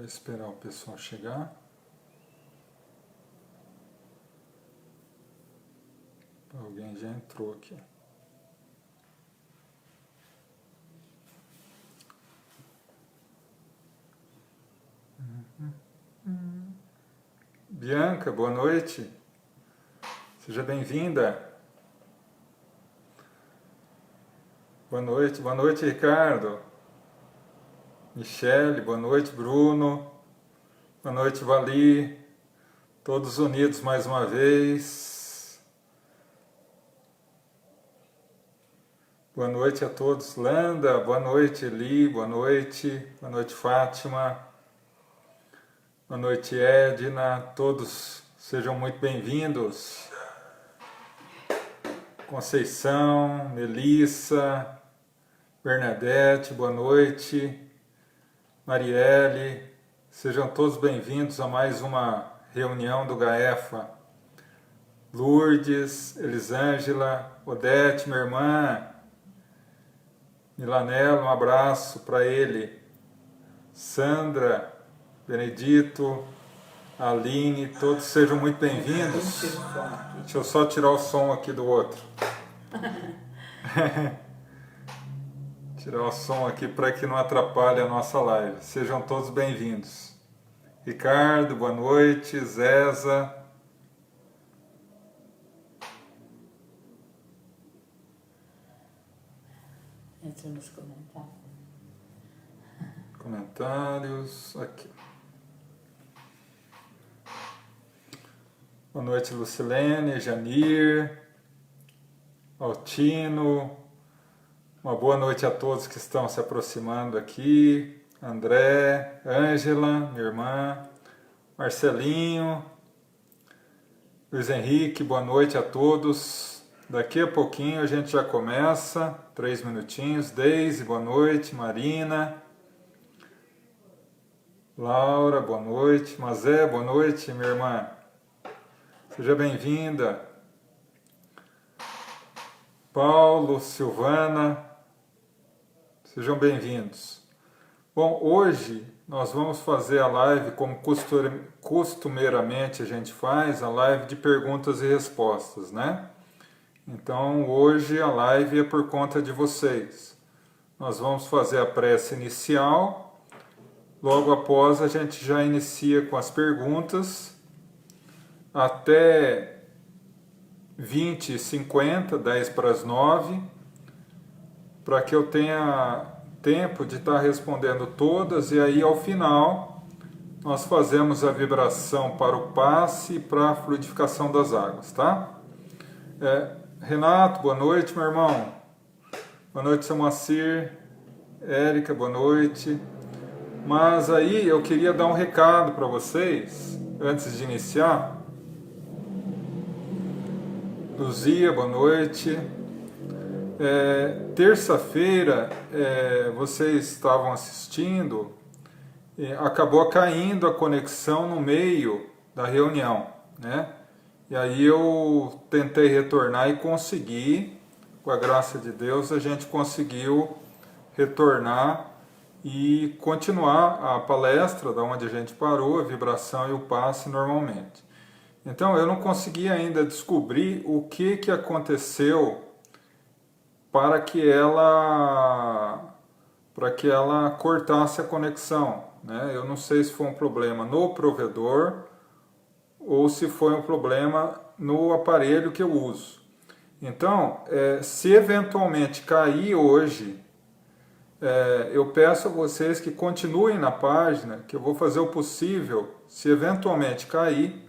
Esperar o pessoal chegar. Alguém já entrou aqui. Bianca, boa noite. Seja bem-vinda. Boa noite, Ricardo. Michele, boa noite, Bruno. Boa noite, Vali. Todos unidos mais uma vez. Boa noite a todos. Landa, boa noite, Eli, boa noite. Boa noite, Fátima. Boa noite, Edna. Todos sejam muito bem-vindos. Conceição, Melissa, Bernadette, boa noite. Marielle, sejam todos bem-vindos a mais uma reunião do GAEFA. Lourdes, Elisângela, Odete, minha irmã, Milanella, um abraço para ele. Sandra, Benedito, Aline, todos sejam muito bem-vindos. Deixa eu só tirar o som aqui do outro. Tirar o som aqui para que não atrapalhe a nossa live. Sejam todos bem-vindos. Ricardo, boa noite. Zeza. Entra nos comentários. Comentários, aqui. Boa noite, Lucilene, Janir, Altino. Uma boa noite a todos que estão se aproximando aqui. André, Ângela, minha irmã, Marcelinho, Luiz Henrique, boa noite a todos. Daqui a pouquinho a gente já começa, 3 minutinhos. Deise, boa noite. Marina, Laura, boa noite. Mazé, boa noite, minha irmã. Seja bem-vinda. Paulo, Silvana, sejam bem-vindos. Bom, hoje nós vamos fazer a live como costumeiramente a gente faz, a live de perguntas e respostas, né? Então hoje a live é por conta de vocês. Nós vamos fazer a prece inicial, logo após a gente já inicia com as perguntas, até 20h50, 10 para as 9, para que eu tenha tempo de estar respondendo todas, e aí ao final nós fazemos a vibração para o passe e para a fluidificação das águas, tá? Renato, boa noite, meu irmão. Boa noite, seu Moacir. Érica, boa noite. Mas aí eu queria dar um recado para vocês, antes de iniciar. Luzia, boa noite. Terça-feira, vocês estavam assistindo, acabou caindo a conexão no meio da reunião, né? E aí eu tentei retornar e consegui, com a graça de Deus, a gente conseguiu retornar e continuar a palestra da onde a gente parou, a vibração e o passe normalmente. Então eu não consegui ainda descobrir o que aconteceu para que ela cortasse a conexão, né? Eu não sei se foi um problema no provedor ou se foi um problema no aparelho que eu uso. Então, se eventualmente cair hoje, eu peço a vocês que continuem na página, que eu vou fazer o possível, se eventualmente cair,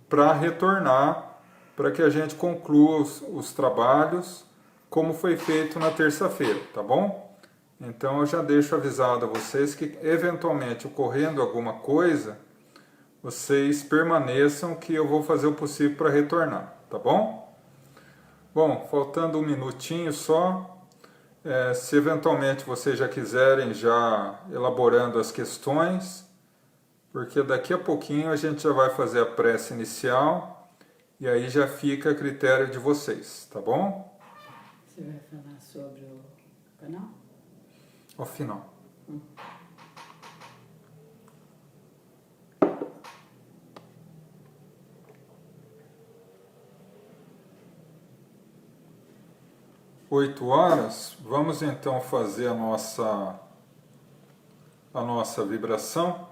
para retornar, para que a gente conclua os trabalhos, como foi feito na terça-feira, tá bom? Então eu já deixo avisado a vocês que, eventualmente, ocorrendo alguma coisa, vocês permaneçam, que eu vou fazer o possível para retornar, tá bom? Bom, faltando um minutinho só, se eventualmente vocês já quiserem, já elaborando as questões, porque daqui a pouquinho a gente já vai fazer a prece inicial, e aí já fica a critério de vocês, tá bom? Você vai falar sobre o canal? Ao final. 8 horas, vamos então fazer a nossa vibração,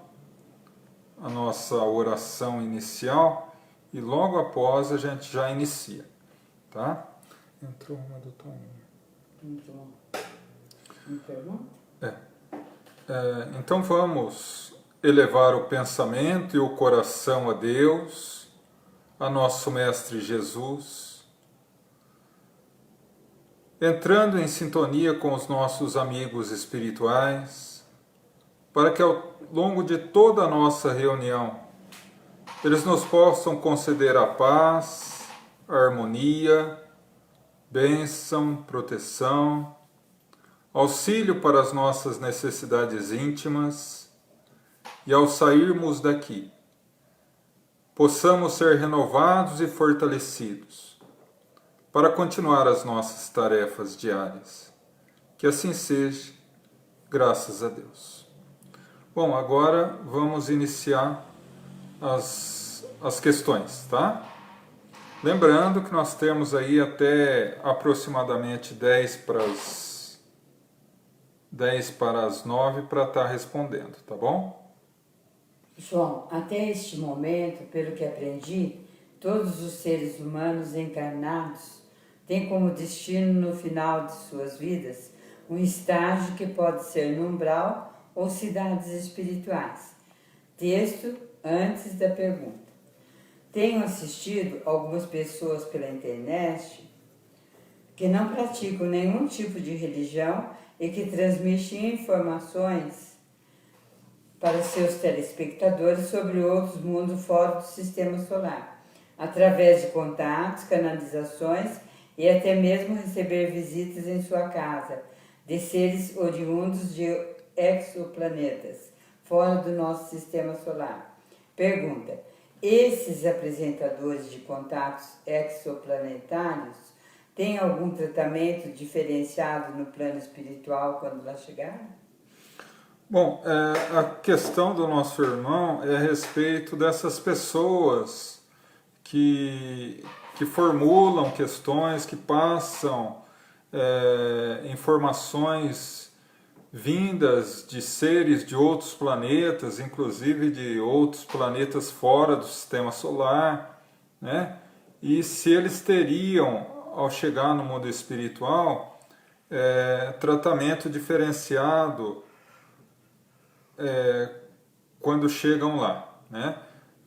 a nossa oração inicial, e logo após a gente já inicia, tá? Entrou uma do Toninho. Entrou uma pergunta? Então vamos elevar o pensamento e o coração a Deus, a nosso Mestre Jesus, entrando em sintonia com os nossos amigos espirituais, para que ao longo de toda a nossa reunião eles nos possam conceder a paz, a harmonia, bênção, proteção, auxílio para as nossas necessidades íntimas, e ao sairmos daqui, possamos ser renovados e fortalecidos para continuar as nossas tarefas diárias. Que assim seja, graças a Deus. Bom, agora vamos iniciar as questões, tá? Lembrando que nós temos aí até aproximadamente 10 para as 9 para estar respondendo, tá bom? João, até este momento, pelo que aprendi, todos os seres humanos encarnados têm como destino no final de suas vidas um estágio que pode ser no umbral ou cidades espirituais. Texto antes da pergunta. Tenho assistido algumas pessoas pela internet que não praticam nenhum tipo de religião e que transmitem informações para seus telespectadores sobre outros mundos fora do sistema solar, através de contatos, canalizações e até mesmo receber visitas em sua casa de seres oriundos de exoplanetas, fora do nosso sistema solar. Pergunta: esses apresentadores de contatos exoplanetários têm algum tratamento diferenciado no plano espiritual quando lá chegar? Bom, a questão do nosso irmão é a respeito dessas pessoas que formulam questões, que passam informações vindas de seres de outros planetas, inclusive de outros planetas fora do sistema solar, né? E se eles teriam, ao chegar no mundo espiritual, tratamento diferenciado quando chegam lá, né?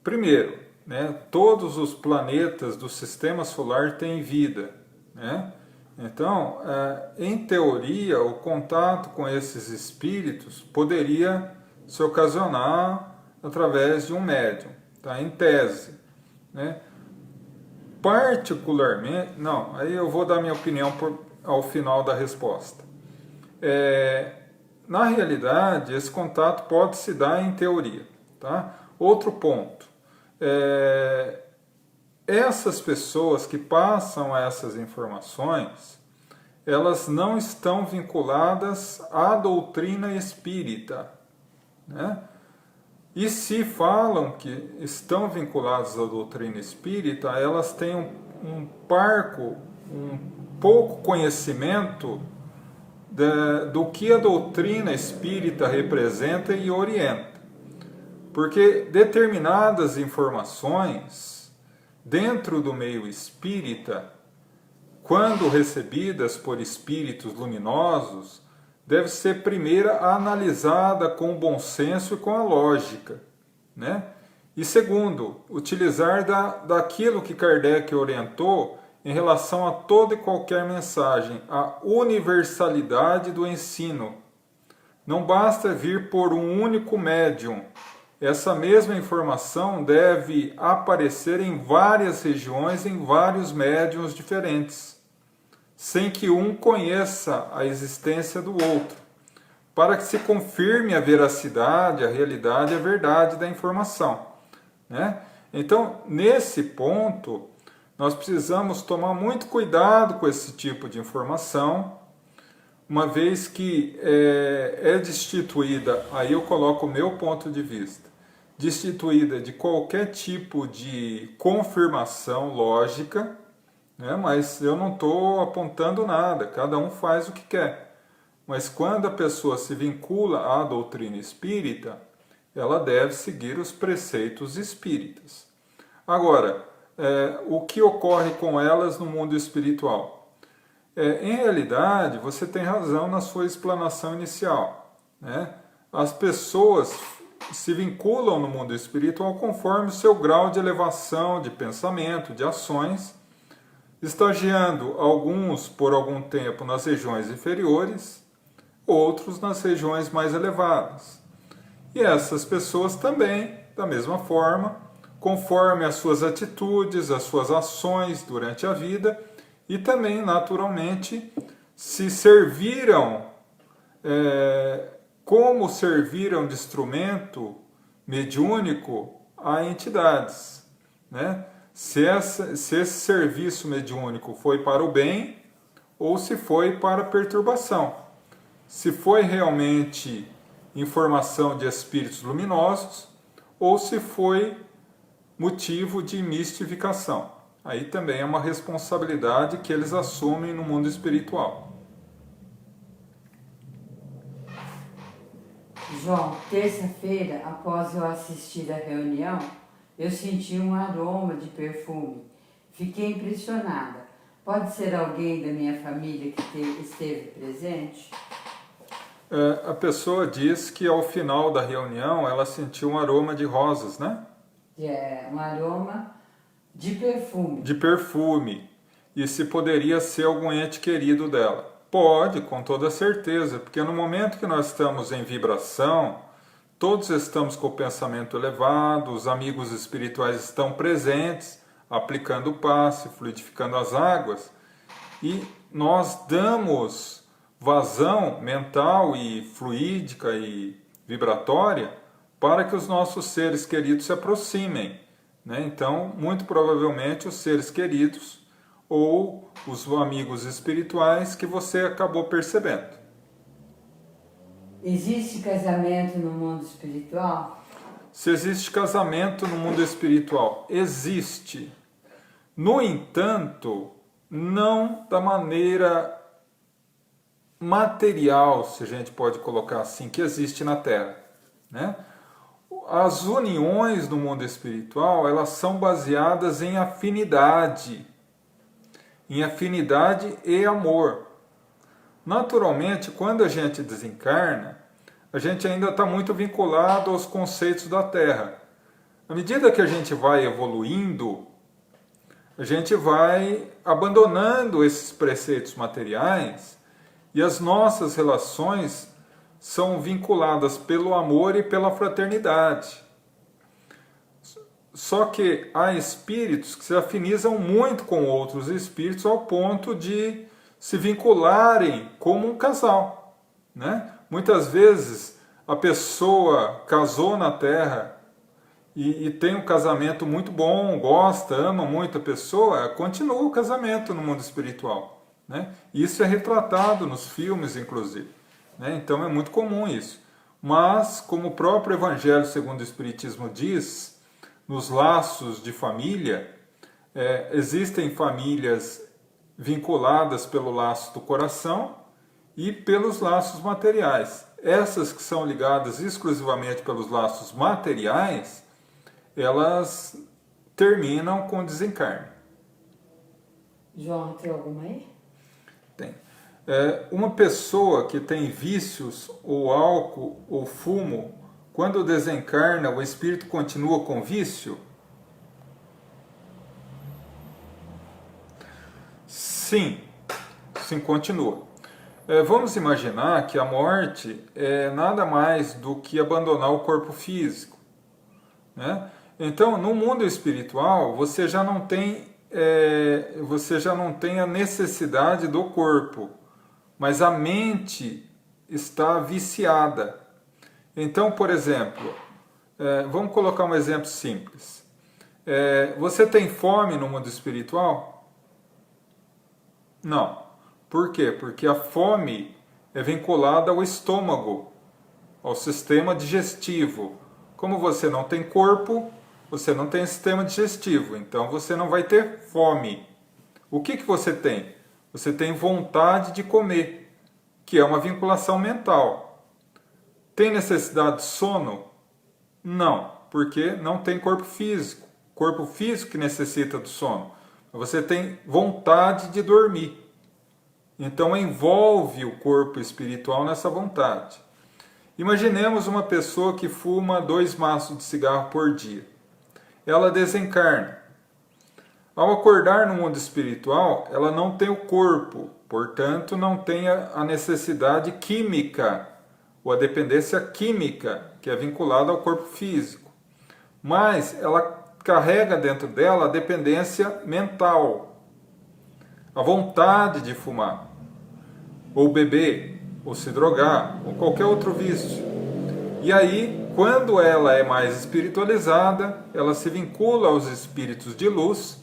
Primeiro, né, todos os planetas do sistema solar têm vida, né? Então, em teoria, o contato com esses espíritos poderia se ocasionar através de um médium, tá? Em tese, né? Particularmente, não, aí eu vou dar minha opinião ao final da resposta. Na realidade, esse contato pode se dar em teoria, tá? Outro ponto, essas pessoas que passam essas informações, elas não estão vinculadas à doutrina espírita, né? E se falam que estão vinculadas à doutrina espírita, elas têm um pouco conhecimento do que a doutrina espírita representa e orienta. Porque determinadas informações dentro do meio espírita, quando recebidas por espíritos luminosos, deve ser primeiro analisada com o bom senso e com a lógica, né? E segundo, utilizar daquilo que Kardec orientou em relação a toda e qualquer mensagem, a universalidade do ensino. Não basta vir por um único médium. Essa mesma informação deve aparecer em várias regiões, em vários médiuns diferentes, sem que um conheça a existência do outro, para que se confirme a veracidade, a realidade, a verdade da informação, né? Então, nesse ponto, nós precisamos tomar muito cuidado com esse tipo de informação, uma vez que é destituída, aí eu coloco o meu ponto de vista, destituída de qualquer tipo de confirmação lógica, né? Mas eu não estou apontando nada, cada um faz o que quer. Mas quando a pessoa se vincula à doutrina espírita, ela deve seguir os preceitos espíritas. Agora, o que ocorre com elas no mundo espiritual? Em realidade, você tem razão na sua explanação inicial, né? As pessoas se vinculam no mundo espiritual conforme o seu grau de elevação, de pensamento, de ações, estagiando alguns por algum tempo nas regiões inferiores, outros nas regiões mais elevadas. E essas pessoas também, da mesma forma, conforme as suas atitudes, as suas ações durante a vida, e também, naturalmente, se serviram, como serviram de instrumento mediúnico a entidades, né? Se esse serviço mediúnico foi para o bem ou se foi para a perturbação. Se foi realmente informação de espíritos luminosos ou se foi motivo de mistificação. Aí também é uma responsabilidade que eles assumem no mundo espiritual. João, terça-feira, após eu assistir à reunião, eu senti um aroma de perfume. Fiquei impressionada. Pode ser alguém da minha família que esteve presente? A pessoa diz que ao final da reunião ela sentiu um aroma de rosas, né? Um aroma de perfume. De perfume. E se poderia ser algum ente querido dela? Pode, com toda certeza, porque no momento que nós estamos em vibração, todos estamos com o pensamento elevado, os amigos espirituais estão presentes, aplicando o passe, fluidificando as águas, e nós damos vazão mental e fluídica e vibratória para que os nossos seres queridos se aproximem, né? Então, muito provavelmente, os seres queridos ou os amigos espirituais que você acabou percebendo. Existe casamento no mundo espiritual? Se existe casamento no mundo espiritual, existe. No entanto, não da maneira material, se a gente pode colocar assim, que existe na Terra, né? As uniões no mundo espiritual, elas são baseadas em afinidade e amor. Naturalmente, quando a gente desencarna, a gente ainda está muito vinculado aos conceitos da Terra. À medida que a gente vai evoluindo, a gente vai abandonando esses preceitos materiais e as nossas relações são vinculadas pelo amor e pela fraternidade. Só que há espíritos que se afinizam muito com outros espíritos ao ponto de se vincularem como um casal, né? Muitas vezes a pessoa casou na Terra e tem um casamento muito bom, gosta, ama muito a pessoa, continua o casamento no mundo espiritual, né? Isso é retratado nos filmes, inclusive, né? Então é muito comum isso. Mas, como o próprio Evangelho segundo o Espiritismo diz, nos laços de família, existem famílias vinculadas pelo laço do coração e pelos laços materiais. Essas que são ligadas exclusivamente pelos laços materiais, elas terminam com desencarne. João, tem alguma aí? Tem. Uma pessoa que tem vícios, ou álcool, ou fumo, quando desencarna, o espírito continua com vício? Sim, continua. Vamos imaginar que a morte é nada mais do que abandonar o corpo físico, né? Então, no mundo espiritual, você já não tem a necessidade do corpo, mas a mente está viciada. Então, por exemplo, vamos colocar um exemplo simples. Você tem fome no mundo espiritual? Não. Por quê? Porque a fome é vinculada ao estômago, ao sistema digestivo. Como você não tem corpo, você não tem sistema digestivo, então você não vai ter fome. O que você tem? Você tem vontade de comer, que é uma vinculação mental. Tem necessidade de sono? Não, porque não tem corpo físico. Corpo físico que necessita do sono. Você tem vontade de dormir. Então envolve o corpo espiritual nessa vontade. Imaginemos uma pessoa que fuma 2 maços de cigarro por dia. Ela desencarna. Ao acordar no mundo espiritual, ela não tem o corpo, portanto não tem a necessidade química, ou a dependência química, que é vinculada ao corpo físico. Mas ela carrega dentro dela a dependência mental, a vontade de fumar, ou beber, ou se drogar, ou qualquer outro vício. E aí, quando ela é mais espiritualizada, ela se vincula aos espíritos de luz,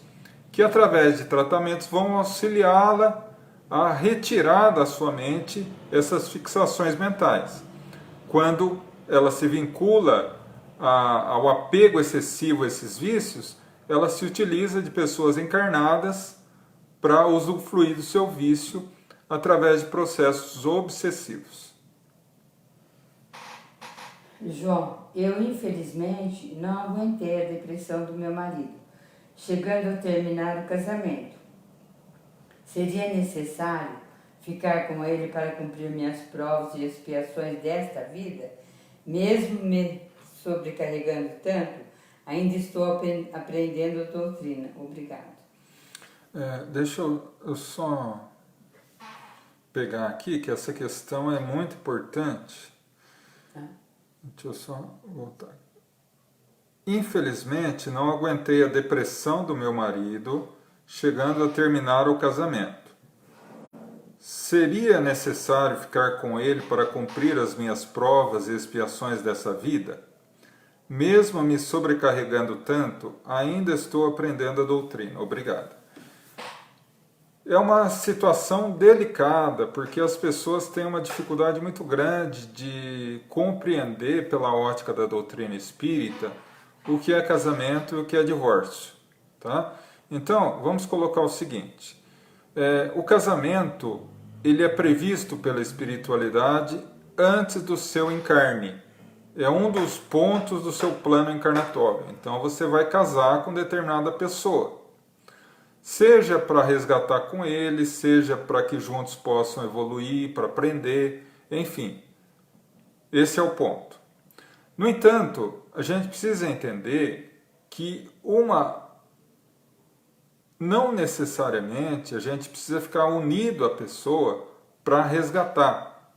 que através de tratamentos vão auxiliá-la a retirar da sua mente essas fixações mentais. Quando ela se vincula ao apego excessivo a esses vícios, ela se utiliza de pessoas encarnadas para usufruir do seu vício através de processos obsessivos. João, eu infelizmente não aguentei a depressão do meu marido, chegando a terminar o casamento. Seria necessário ficar com ele para cumprir minhas provas e expiações desta vida? Mesmo me sobrecarregando tanto, ainda estou aprendendo a doutrina. Obrigado. Deixa eu só pegar aqui, que essa questão é muito importante. Deixa eu só voltar. Infelizmente, não aguentei a depressão do meu marido, chegando a terminar o casamento. Seria necessário ficar com ele para cumprir as minhas provas e expiações dessa vida? Mesmo me sobrecarregando tanto, ainda estou aprendendo a doutrina. Obrigado. É uma situação delicada, porque as pessoas têm uma dificuldade muito grande de compreender, pela ótica da doutrina espírita, o que é casamento e o que é divórcio. Tá? Então, vamos colocar o seguinte. O casamento ele é previsto pela espiritualidade antes do seu encarne. É um dos pontos do seu plano encarnatório. Então, você vai casar com determinada pessoa. Seja para resgatar com ele, seja para que juntos possam evoluir, para aprender, enfim. Esse é o ponto. No entanto, a gente precisa entender que não necessariamente a gente precisa ficar unido à pessoa para resgatar.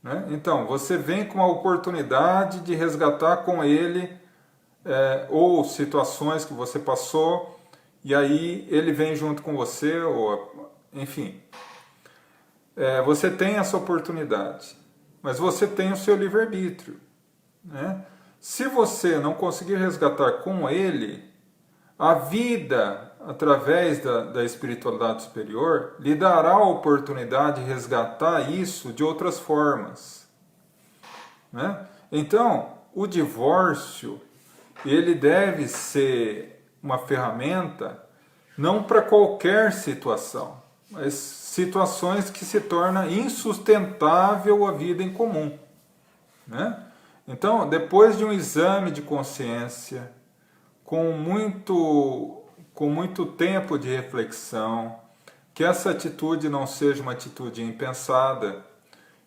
Né? Então, você vem com a oportunidade de resgatar com ele ou situações que você passou, e aí ele vem junto com você, ou enfim. Você tem essa oportunidade, mas você tem o seu livre-arbítrio. Né? Se você não conseguir resgatar com ele, a vida, através da espiritualidade superior, lhe dará a oportunidade de resgatar isso de outras formas. Né? Então, o divórcio, ele deve ser uma ferramenta não para qualquer situação, mas situações que se torna insustentável a vida em comum. Né? Então, depois de um exame de consciência, com muito tempo de reflexão, que essa atitude não seja uma atitude impensada,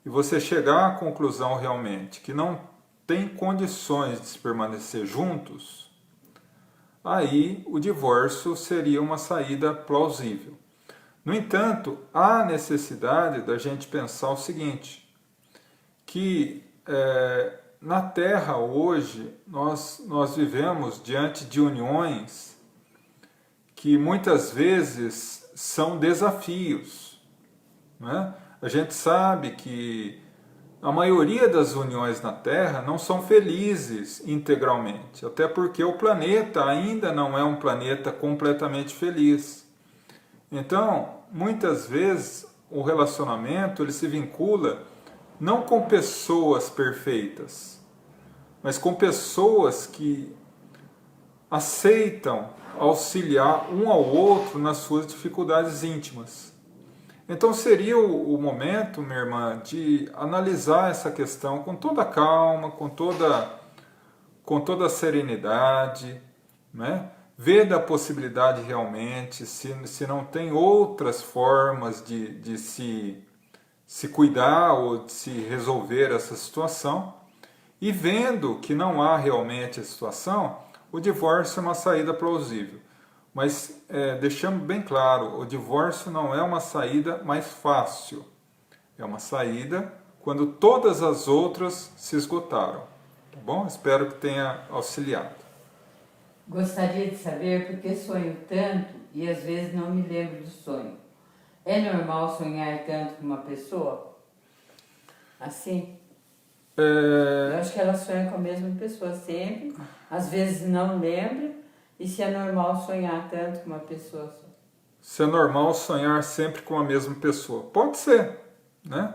e você chegar à conclusão realmente que não tem condições de se permanecer juntos, aí o divórcio seria uma saída plausível. No entanto, há necessidade da gente pensar o seguinte, que na Terra hoje nós vivemos diante de uniões que muitas vezes são desafios. Né? A gente sabe que a maioria das uniões na Terra não são felizes integralmente, até porque o planeta ainda não é um planeta completamente feliz. Então, muitas vezes o relacionamento ele se vincula não com pessoas perfeitas, mas com pessoas que aceitam auxiliar um ao outro nas suas dificuldades íntimas. Então seria o momento, minha irmã, de analisar essa questão com toda calma, com toda serenidade, né? Ver da possibilidade realmente, se não tem outras formas de se cuidar ou de se resolver essa situação, e vendo que não há realmente a situação, o divórcio é uma saída plausível. Mas deixando bem claro, o divórcio não é uma saída mais fácil. É uma saída quando todas as outras se esgotaram. Tá bom? Espero que tenha auxiliado. Gostaria de saber por que sonho tanto e às vezes não me lembro do sonho. É normal sonhar tanto com uma pessoa? Assim? Eu acho que ela sonha com a mesma pessoa sempre, às vezes não lembra, e se é normal sonhar tanto com uma pessoa só. Se é normal sonhar sempre com a mesma pessoa? Pode ser, né?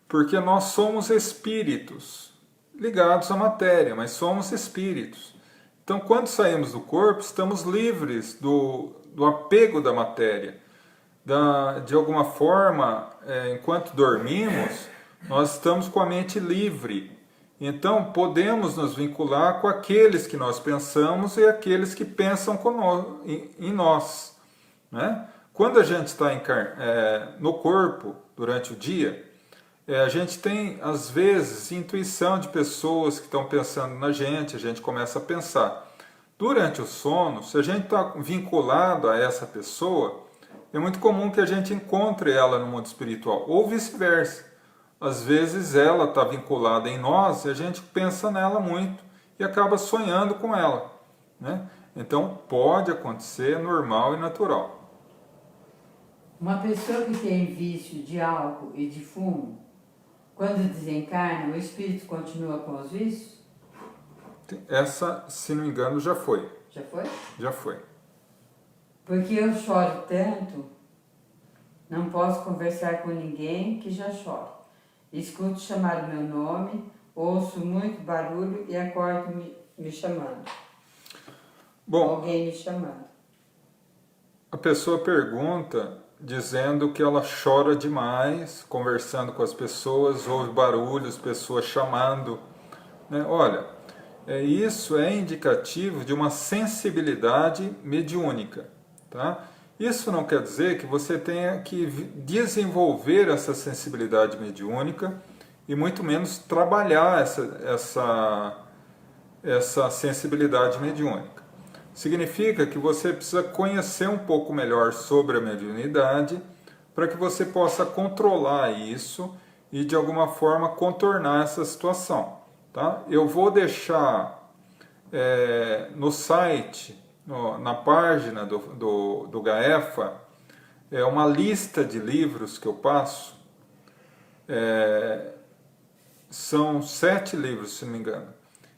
Porque nós somos espíritos ligados à matéria, mas somos espíritos. Então, quando saímos do corpo, estamos livres do apego da matéria. De alguma forma, enquanto dormimos, nós estamos com a mente livre. Então, podemos nos vincular com aqueles que nós pensamos e aqueles que pensam em nós, né? Quando a gente está no corpo durante o dia, a gente tem, às vezes, intuição de pessoas que estão pensando na gente, a gente começa a pensar. Durante o sono, se a gente está vinculado a essa pessoa, é muito comum que a gente encontre ela no mundo espiritual, ou vice-versa. Às vezes ela está vinculada em nós e a gente pensa nela muito e acaba sonhando com ela, né? Então pode acontecer, é normal e natural. Uma pessoa que tem vício de álcool e de fumo, quando desencarna, o espírito continua com os vícios? Essa, se não me engano, já foi. Já foi? Já foi. Porque eu choro tanto, não posso conversar com ninguém que já chora. Escuto chamar o meu nome, ouço muito barulho e acordo me chamando. Bom, alguém me chamando. A pessoa pergunta dizendo que ela chora demais, conversando com as pessoas, ouve barulhos, pessoas chamando, né? Olha, isso é indicativo de uma sensibilidade mediúnica, tá? Isso não quer dizer que você tenha que desenvolver essa sensibilidade mediúnica e muito menos trabalhar essa sensibilidade mediúnica. Significa que você precisa conhecer um pouco melhor sobre a mediunidade para que você possa controlar isso e de alguma forma contornar essa situação, tá? Eu vou deixar no site, na página do GAEFA, uma lista de livros que eu passo. São 7 livros, se não me engano,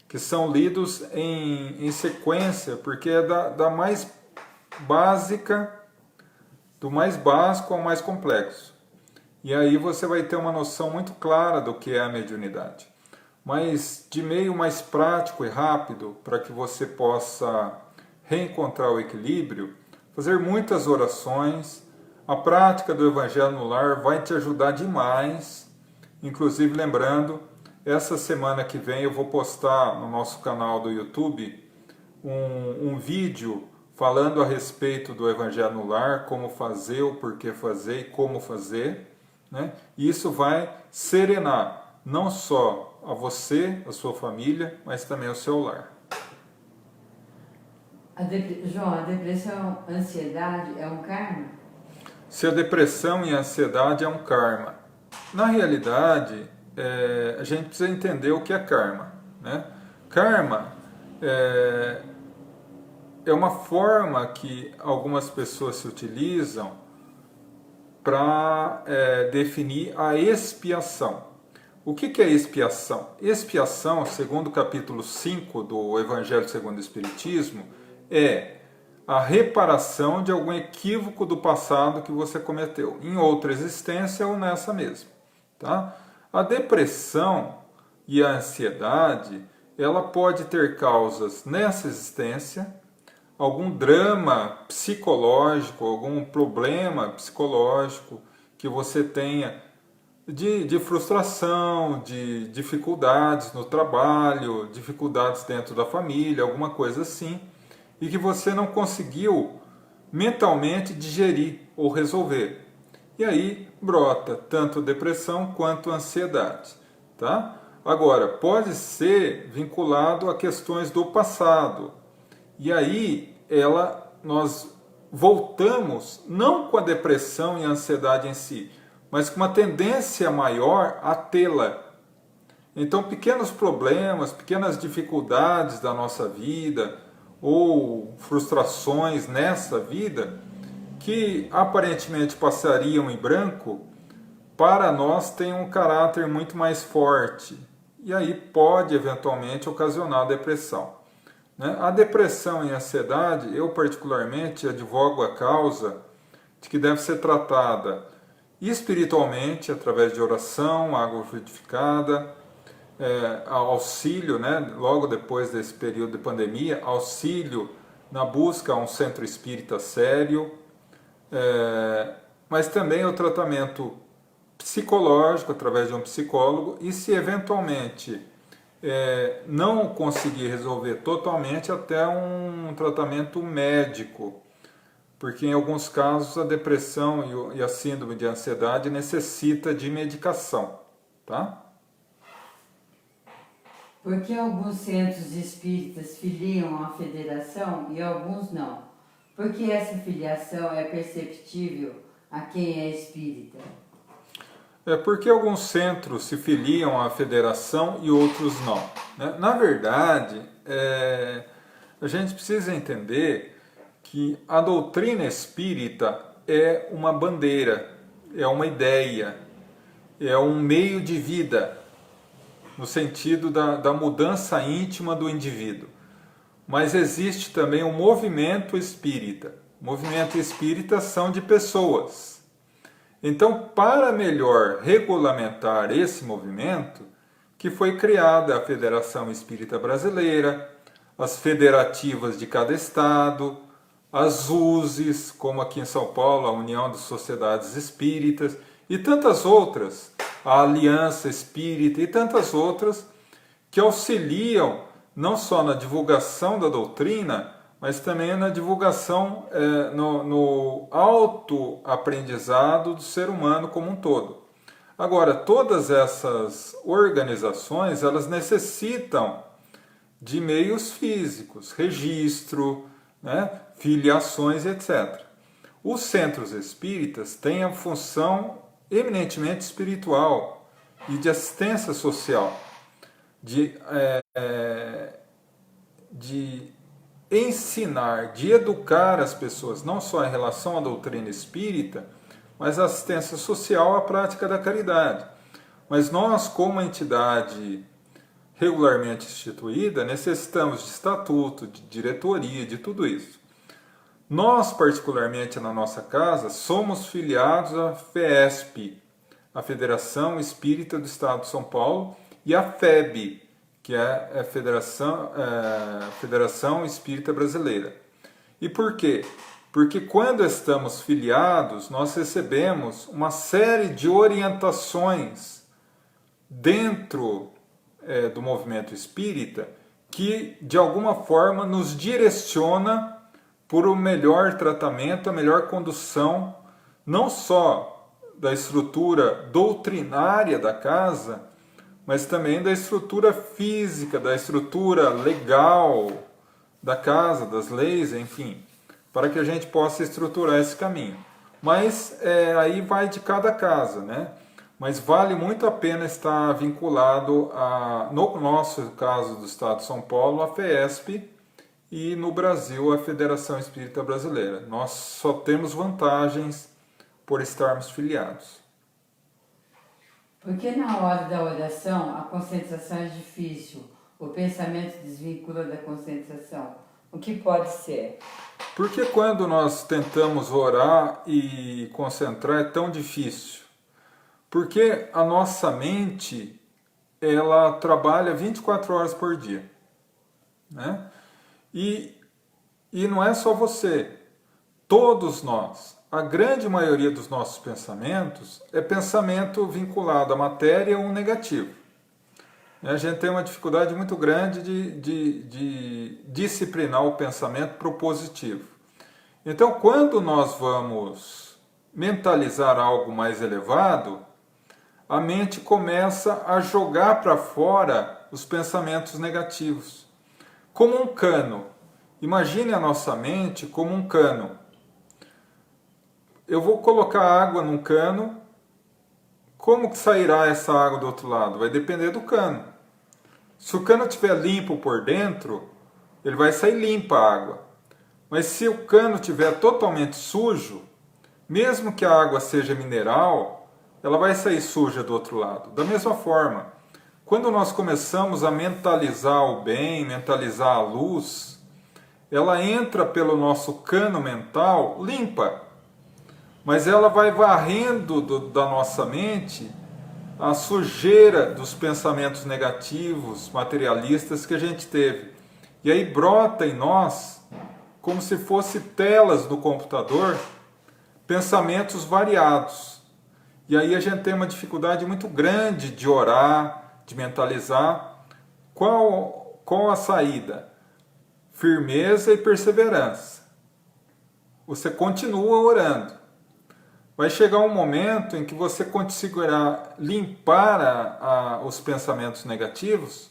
que são lidos em sequência, porque é da mais básica, do mais básico ao mais complexo. E aí você vai ter uma noção muito clara do que é a mediunidade. Mas de meio mais prático e rápido, para que você possa reencontrar o equilíbrio, fazer muitas orações. A prática do Evangelho no Lar vai te ajudar demais. Inclusive, lembrando, essa semana que vem eu vou postar no nosso canal do YouTube um vídeo falando a respeito do Evangelho no Lar, como fazer, o porquê fazer e como fazer, né? E isso vai serenar não só a você, a sua família, mas também o seu lar. João, a depressão, a ansiedade é um karma? Se a depressão e a ansiedade é um karma. Na realidade, a gente precisa entender o que é karma, né? Karma é uma forma que algumas pessoas se utilizam para definir a expiação. O que é expiação? Expiação, segundo o capítulo 5 do Evangelho segundo o Espiritismo, é a reparação de algum equívoco do passado que você cometeu, em outra existência ou nessa mesma, tá? A depressão e a ansiedade, ela pode ter causas nessa existência algum drama psicológico, algum problema psicológico que você tenha de frustração, de dificuldades no trabalho, dificuldades dentro da família, alguma coisa assim, e que você não conseguiu mentalmente digerir ou resolver. E aí brota tanto depressão quanto ansiedade, tá? Agora, pode ser vinculado a questões do passado. E aí nós voltamos não com a depressão e a ansiedade em si, mas com uma tendência maior a tê-la. Então, pequenos problemas, pequenas dificuldades da nossa vida ou frustrações nessa vida que aparentemente passariam em branco, para nós têm um caráter muito mais forte e aí pode eventualmente ocasionar depressão. A depressão e a ansiedade, eu particularmente advogo a causa de que deve ser tratada espiritualmente, através de oração, água frutificada, auxílio, logo depois desse período de pandemia, auxílio na busca a um centro espírita sério, mas também o tratamento psicológico através de um psicólogo e se eventualmente não conseguir resolver totalmente, até um tratamento médico, porque em alguns casos a depressão e a síndrome de ansiedade necessita de medicação, tá? Por que alguns centros espíritas filiam à federação e alguns não? Por que essa filiação é perceptível a quem é espírita? Porque alguns centros se filiam à federação e outros não, né? Na verdade, a gente precisa entender que a doutrina espírita é uma bandeira, é uma ideia, é um meio de vida, no sentido da mudança íntima do indivíduo. Mas existe também o movimento espírita. O movimento espírita são de pessoas. Então, para melhor regulamentar esse movimento, que foi criada a Federação Espírita Brasileira, as federativas de cada estado, as USES, como aqui em São Paulo, a União de Sociedades Espíritas, e tantas outras, a Aliança Espírita e tantas outras, que auxiliam não só na divulgação da doutrina, mas também na divulgação, no autoaprendizado do ser humano como um todo. Agora, todas essas organizações, elas necessitam de meios físicos, registro, filiações, etc. Os centros espíritas têm a função eminentemente espiritual e de assistência social, de ensinar, de educar as pessoas, não só em relação à doutrina espírita, mas a assistência social à prática da caridade. Mas nós, como entidade regularmente instituída, necessitamos de estatuto, de diretoria, de tudo isso. Nós, particularmente na nossa casa, somos filiados à FESP, a Federação Espírita do Estado de São Paulo, e à FEB, que é a Federação Espírita Brasileira. E por quê? Porque quando estamos filiados, nós recebemos uma série de orientações dentro do movimento espírita que, de alguma forma, nos direciona por um melhor tratamento, a melhor condução, não só da estrutura doutrinária da casa, mas também da estrutura física, da estrutura legal da casa, das leis, enfim, para que a gente possa estruturar esse caminho. Mas aí vai de cada casa, né? Mas vale muito a pena estar vinculado, no nosso caso do Estado de São Paulo, a FESP, e no Brasil a Federação Espírita Brasileira. Nós só temos vantagens por estarmos filiados. Porque na hora da oração a concentração é difícil, o pensamento desvincula da concentração. O que pode ser? Porque quando nós tentamos orar e concentrar é tão difícil? Porque a nossa mente, ela trabalha 24 horas por dia, né? E E não é só você, todos nós, a grande maioria dos nossos pensamentos é pensamento vinculado à matéria ou negativo. A gente tem uma dificuldade muito grande de disciplinar o pensamento propositivo. Então, quando nós vamos mentalizar algo mais elevado, a mente começa a jogar para fora os pensamentos negativos. Como um cano. Imagine a nossa mente como um cano. Eu vou colocar água num cano. Como que sairá essa água do outro lado? Vai depender do cano. Se o cano estiver limpo por dentro, ele vai sair limpa a água. Mas se o cano estiver totalmente sujo, mesmo que a água seja mineral, ela vai sair suja do outro lado. Da mesma forma, quando nós começamos a mentalizar o bem, mentalizar a luz, ela entra pelo nosso cano mental limpa, mas ela vai varrendo da nossa mente a sujeira dos pensamentos negativos, materialistas que a gente teve. E aí brota em nós, como se fosse telas do computador, pensamentos variados. E aí a gente tem uma dificuldade muito grande de orar, de mentalizar. Qual a saída? Firmeza e perseverança. Você continua orando. Vai chegar um momento em que você conseguirá limpar os pensamentos negativos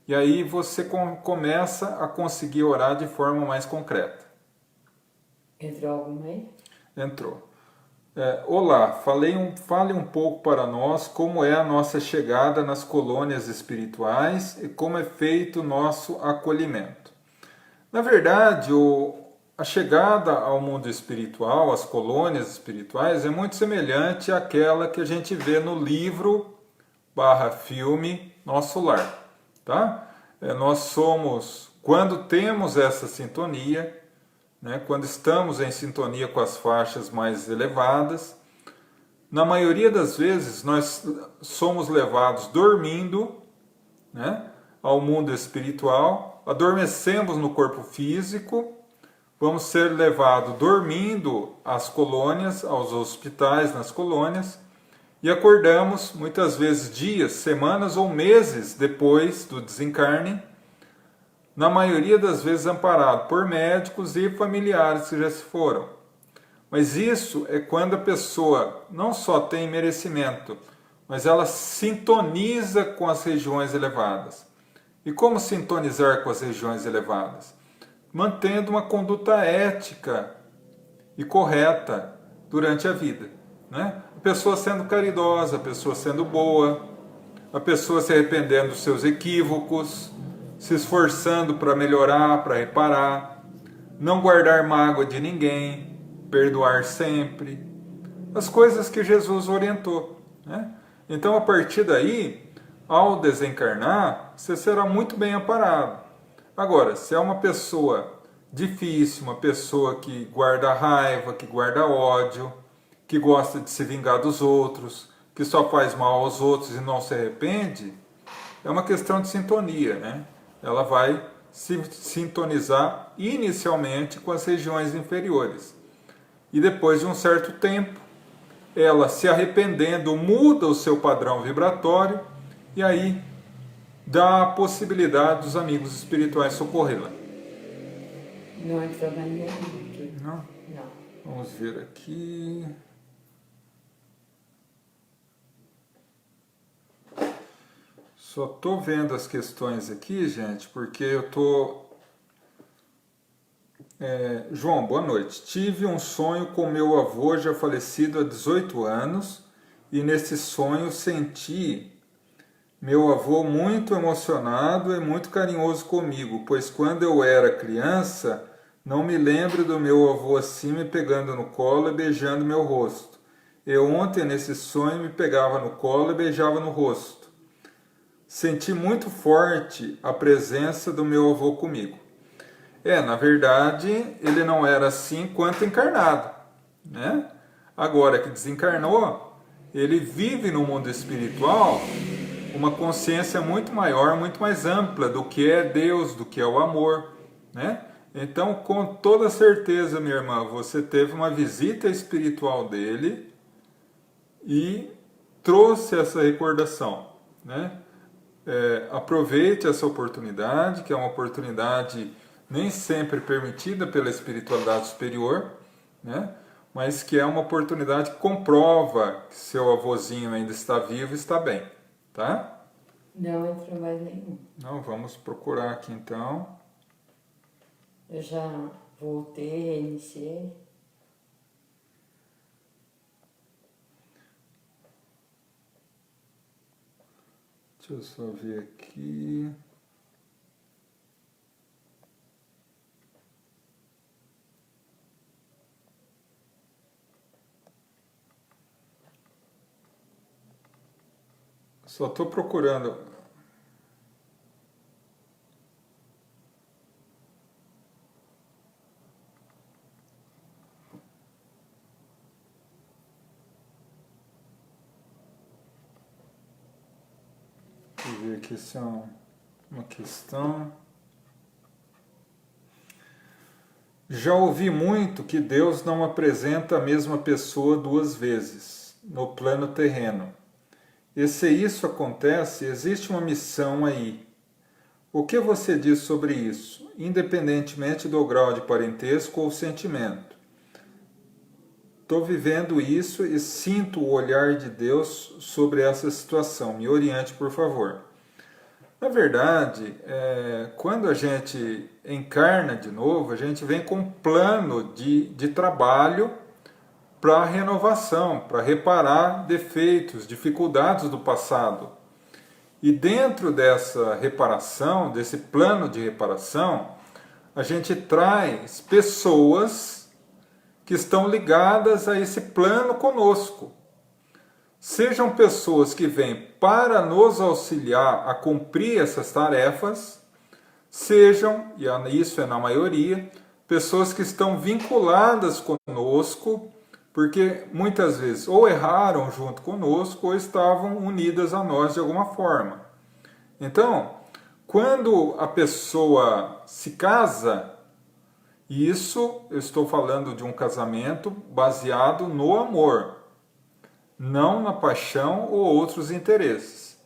e aí você começa a conseguir orar de forma mais concreta. Entrou alguma aí? Entrou. Olá, fale um pouco para nós como é a nossa chegada nas colônias espirituais e como é feito o nosso acolhimento. Na verdade, a chegada ao mundo espiritual, às colônias espirituais, é muito semelhante àquela que a gente vê no livro/filme Nosso Lar. Tá? Nós somos, quando temos essa sintonia, né, quando estamos em sintonia com as faixas mais elevadas, na maioria das vezes nós somos levados dormindo, né, ao mundo espiritual, adormecemos no corpo físico, vamos ser levados dormindo às colônias, aos hospitais nas colônias, e acordamos muitas vezes dias, semanas ou meses depois do desencarne, na maioria das vezes amparado por médicos e familiares que já se foram. Mas isso é quando a pessoa não só tem merecimento, mas ela sintoniza com as regiões elevadas. E como sintonizar com as regiões elevadas? Mantendo uma conduta ética e correta durante a vida, né? A pessoa sendo caridosa, a pessoa sendo boa, a pessoa se arrependendo dos seus equívocos, se esforçando para melhorar, para reparar, não guardar mágoa de ninguém, perdoar sempre, as coisas que Jesus orientou, né? Então, a partir daí, ao desencarnar, você será muito bem amparado. Agora, se é uma pessoa difícil, uma pessoa que guarda raiva, que guarda ódio, que gosta de se vingar dos outros, que só faz mal aos outros e não se arrepende, é uma questão de sintonia, né? Ela vai se sintonizar inicialmente com as regiões inferiores. E depois de um certo tempo, ela se arrependendo, muda o seu padrão vibratório e aí dá a possibilidade dos amigos espirituais socorrê-la. Não entrou na minha aqui. Não? Não. Vamos ver aqui. Só estou vendo as questões aqui, gente, porque eu estou... João, boa noite. Tive um sonho com meu avô já falecido há 18 anos e nesse sonho senti meu avô muito emocionado e muito carinhoso comigo, pois quando eu era criança não me lembro do meu avô assim me pegando no colo e beijando meu rosto. Eu ontem nesse sonho me pegava no colo e beijava no rosto. Senti muito forte a presença do meu avô comigo. Na verdade, ele não era assim quanto encarnado, né? Agora que desencarnou, ele vive no mundo espiritual uma consciência muito maior, muito mais ampla do que é Deus, do que é o amor, né? Então, com toda certeza, minha irmã, você teve uma visita espiritual dele e trouxe essa recordação, né? Aproveite essa oportunidade, que é uma oportunidade nem sempre permitida pela espiritualidade superior, né? Mas que é uma oportunidade que comprova que seu avôzinho ainda está vivo e está bem, tá? Não entrou mais nenhum. Não, vamos procurar aqui então. Eu já voltei, reiniciei. Deixa eu só ver aqui. Só estou procurando. Deixa eu ver aqui se é uma questão. Já ouvi muito que Deus não apresenta a mesma pessoa duas vezes no plano terreno. E se isso acontece, existe uma missão aí. O que você diz sobre isso, independentemente do grau de parentesco ou sentimento? Estou vivendo isso e sinto o olhar de Deus sobre essa situação. Me oriente, por favor. Na verdade, quando a gente encarna de novo, a gente vem com um plano de trabalho para renovação, para reparar defeitos, dificuldades do passado. E dentro dessa reparação, desse plano de reparação, a gente traz pessoas que estão ligadas a esse plano conosco. Sejam pessoas que vêm para nos auxiliar a cumprir essas tarefas, sejam, e isso é na maioria, pessoas que estão vinculadas conosco, porque muitas vezes ou erraram junto conosco ou estavam unidas a nós de alguma forma. Então, quando a pessoa se casa, isso eu estou falando de um casamento baseado no amor, não na paixão ou outros interesses.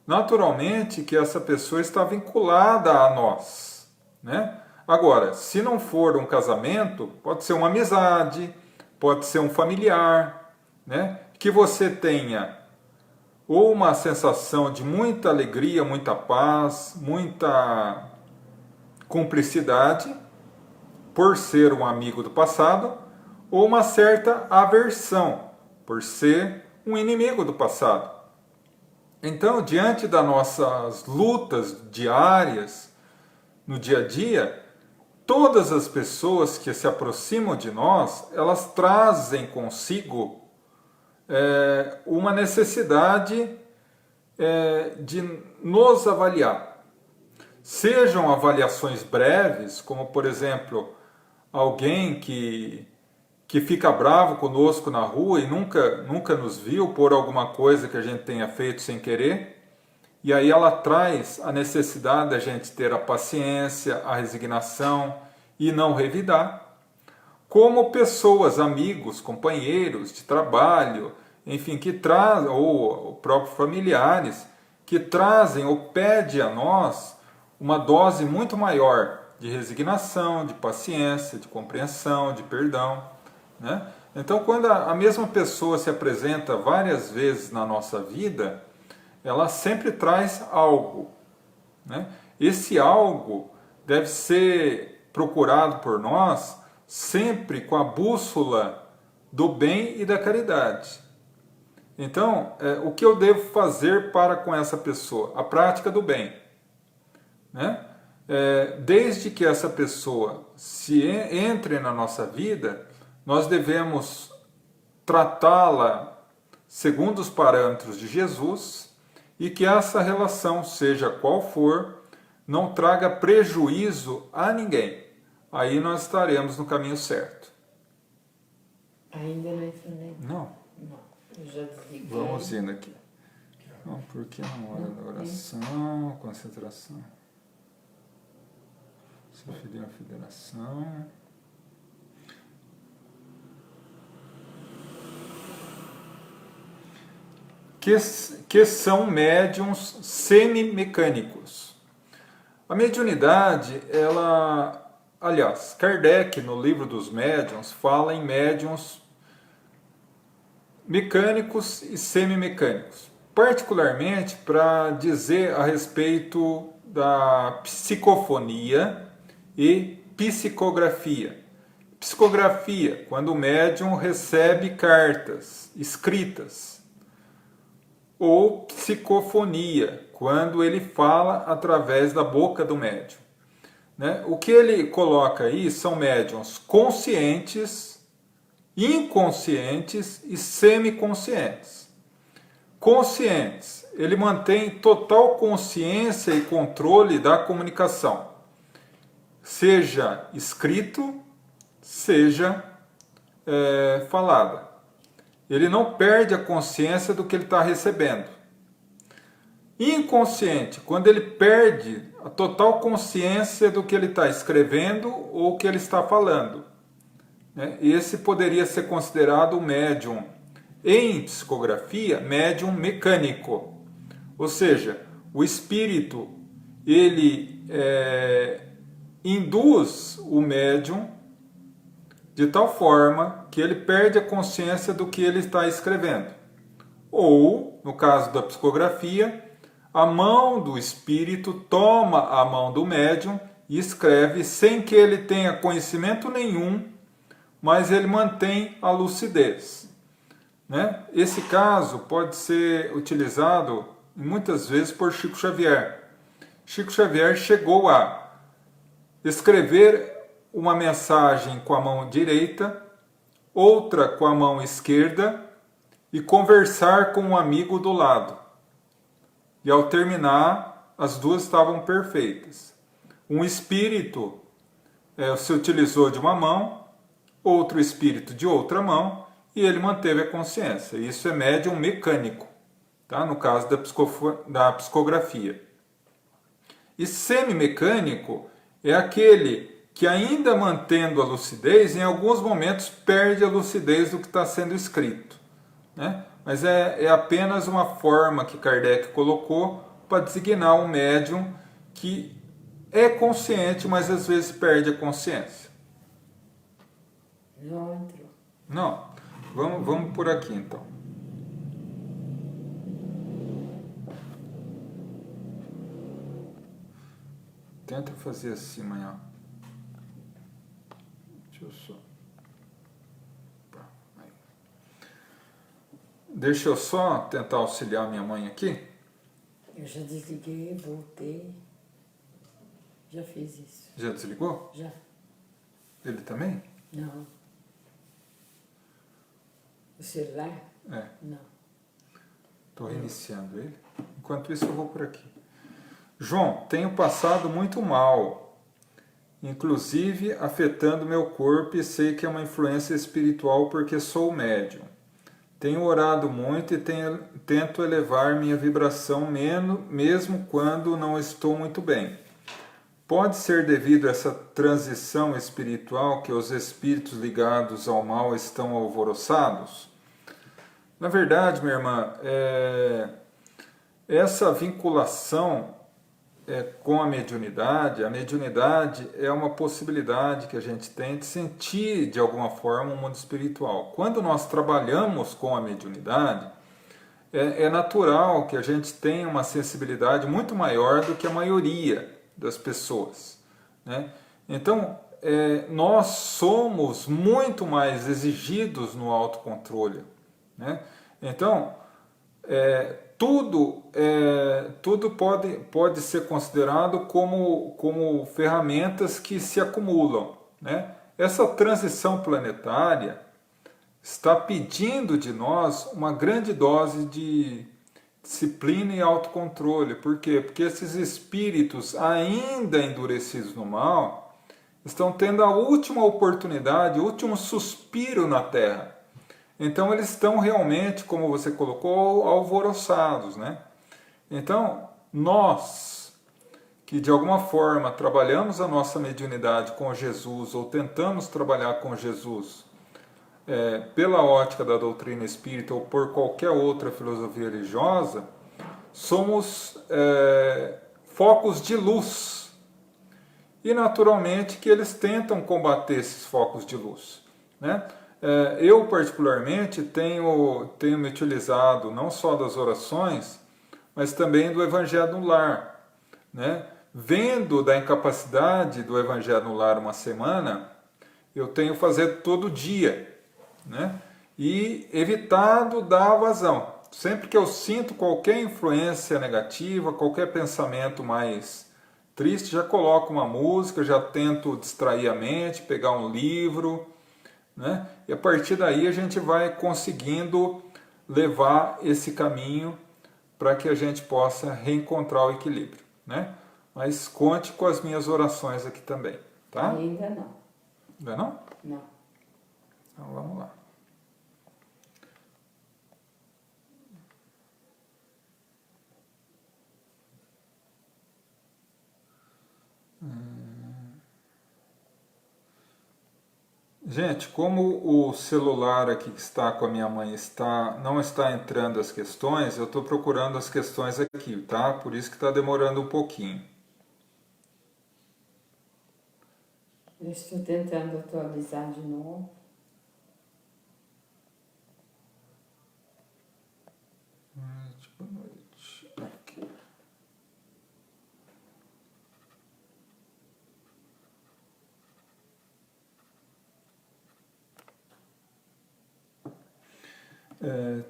Naturalmente que essa pessoa está vinculada a nós, né? Agora, se não for um casamento, pode ser uma amizade, pode ser um familiar, né? Que você tenha ou uma sensação de muita alegria, muita paz, muita cumplicidade, por ser um amigo do passado, ou uma certa aversão, por ser um inimigo do passado. Então, diante das nossas lutas diárias, no dia a dia, todas as pessoas que se aproximam de nós, elas trazem consigo uma necessidade de nos avaliar. Sejam avaliações breves, como por exemplo, alguém que fica bravo conosco na rua e nunca nos viu por alguma coisa que a gente tenha feito sem querer, e aí ela traz a necessidade da gente ter a paciência, a resignação e não revidar. Como pessoas, amigos, companheiros de trabalho, enfim, que trazem, ou próprios familiares, que trazem ou pedem a nós uma dose muito maior de resignação, de paciência, de compreensão, de perdão, né? Então, quando a mesma pessoa se apresenta várias vezes na nossa vida, ela sempre traz algo, né? Esse algo deve ser procurado por nós sempre com a bússola do bem e da caridade. Então, o que eu devo fazer para com essa pessoa? A prática do bem, né? Desde que essa pessoa entre na nossa vida, nós devemos tratá-la segundo os parâmetros de Jesus e que essa relação, seja qual for, não traga prejuízo a ninguém. Aí nós estaremos no caminho certo. Ainda não entrou nem. Não. Não, eu já desliguei. Vamos indo aqui. Não, porque na hora da oração, concentração. Transferir a federação. Que são médiums semimecânicos. A mediunidade, aliás, Kardec, no livro dos médiuns, fala em médiuns mecânicos e semimecânicos, particularmente para dizer a respeito da psicofonia e psicografia. Psicografia, quando o médium recebe cartas escritas, ou psicofonia, quando ele fala através da boca do médium. Né? O que ele coloca aí são médiums conscientes, inconscientes e semiconscientes. Conscientes, ele mantém total consciência e controle da comunicação, seja escrito, seja falada. Ele não perde a consciência do que ele está recebendo. Inconsciente, quando ele perde a total consciência do que ele está escrevendo ou que ele está falando. Esse poderia ser considerado o médium, em psicografia, médium mecânico. Ou seja, o espírito, ele induz o médium de tal forma que ele perde a consciência do que ele está escrevendo. Ou, no caso da psicografia, a mão do espírito toma a mão do médium e escreve sem que ele tenha conhecimento nenhum, mas ele mantém a lucidez. Esse caso pode ser utilizado muitas vezes por Chico Xavier. Chico Xavier chegou a escrever uma mensagem com a mão direita, outra com a mão esquerda e conversar com um amigo do lado. E ao terminar, as duas estavam perfeitas. Um espírito se utilizou de uma mão, outro espírito de outra mão, e ele manteve a consciência. Isso é médium mecânico, tá? No caso da psicografia. E semimecânico é aquele que, ainda mantendo a lucidez, em alguns momentos perde a lucidez do que está sendo escrito. Mas é apenas uma forma que Kardec colocou para designar um médium que é consciente, mas às vezes perde a consciência. Não entrou. Não. Vamos por aqui então. Tenta fazer assim amanhã. Deixa eu só tentar auxiliar minha mãe aqui. Eu já desliguei, voltei. Já fiz isso. Já desligou? Já. Ele também? Não. O celular? Não. Estou reiniciando ele. Enquanto isso eu vou por aqui. João, tenho passado muito mal, inclusive afetando meu corpo, e sei que é uma influência espiritual porque sou médium. Tenho orado muito e tento elevar minha vibração mesmo quando não estou muito bem. Pode ser devido a essa transição espiritual que os espíritos ligados ao mal estão alvoroçados? Na verdade, minha irmã, essa vinculação com a mediunidade é uma possibilidade que a gente tem de sentir de alguma forma o mundo espiritual. Quando nós trabalhamos com a mediunidade, é natural que a gente tenha uma sensibilidade muito maior do que a maioria das pessoas. Então, nós somos muito mais exigidos no autocontrole. Então, tudo pode ser considerado como ferramentas que se acumulam. Essa transição planetária está pedindo de nós uma grande dose de disciplina e autocontrole. Por quê? Porque esses espíritos ainda endurecidos no mal estão tendo a última oportunidade, o último suspiro na Terra. Então eles estão realmente, como você colocou, alvoroçados. Então, nós que de alguma forma trabalhamos a nossa mediunidade com Jesus ou tentamos trabalhar com Jesus pela ótica da doutrina espírita ou por qualquer outra filosofia religiosa, somos focos de luz. E naturalmente que eles tentam combater esses focos de luz, né? Eu particularmente tenho me utilizado não só das orações, mas também do Evangelho no Lar, né? Vendo da incapacidade do Evangelho no Lar uma semana, eu tenho fazer todo dia, né? E evitado dar vazão. Sempre que eu sinto qualquer influência negativa, qualquer pensamento mais triste, já coloco uma música, já tento distrair a mente, pegar um livro, né? E a partir daí a gente vai conseguindo levar esse caminho para que a gente possa reencontrar o equilíbrio, né? Mas conte com as minhas orações aqui também, tá? Ainda não. Ainda não? Não. Então vamos lá. Gente, como o celular aqui que está com a minha mãe não está entrando as questões, eu estou procurando as questões aqui, tá? Por isso que está demorando um pouquinho. Eu estou tentando atualizar de novo. Boa noite. Aqui.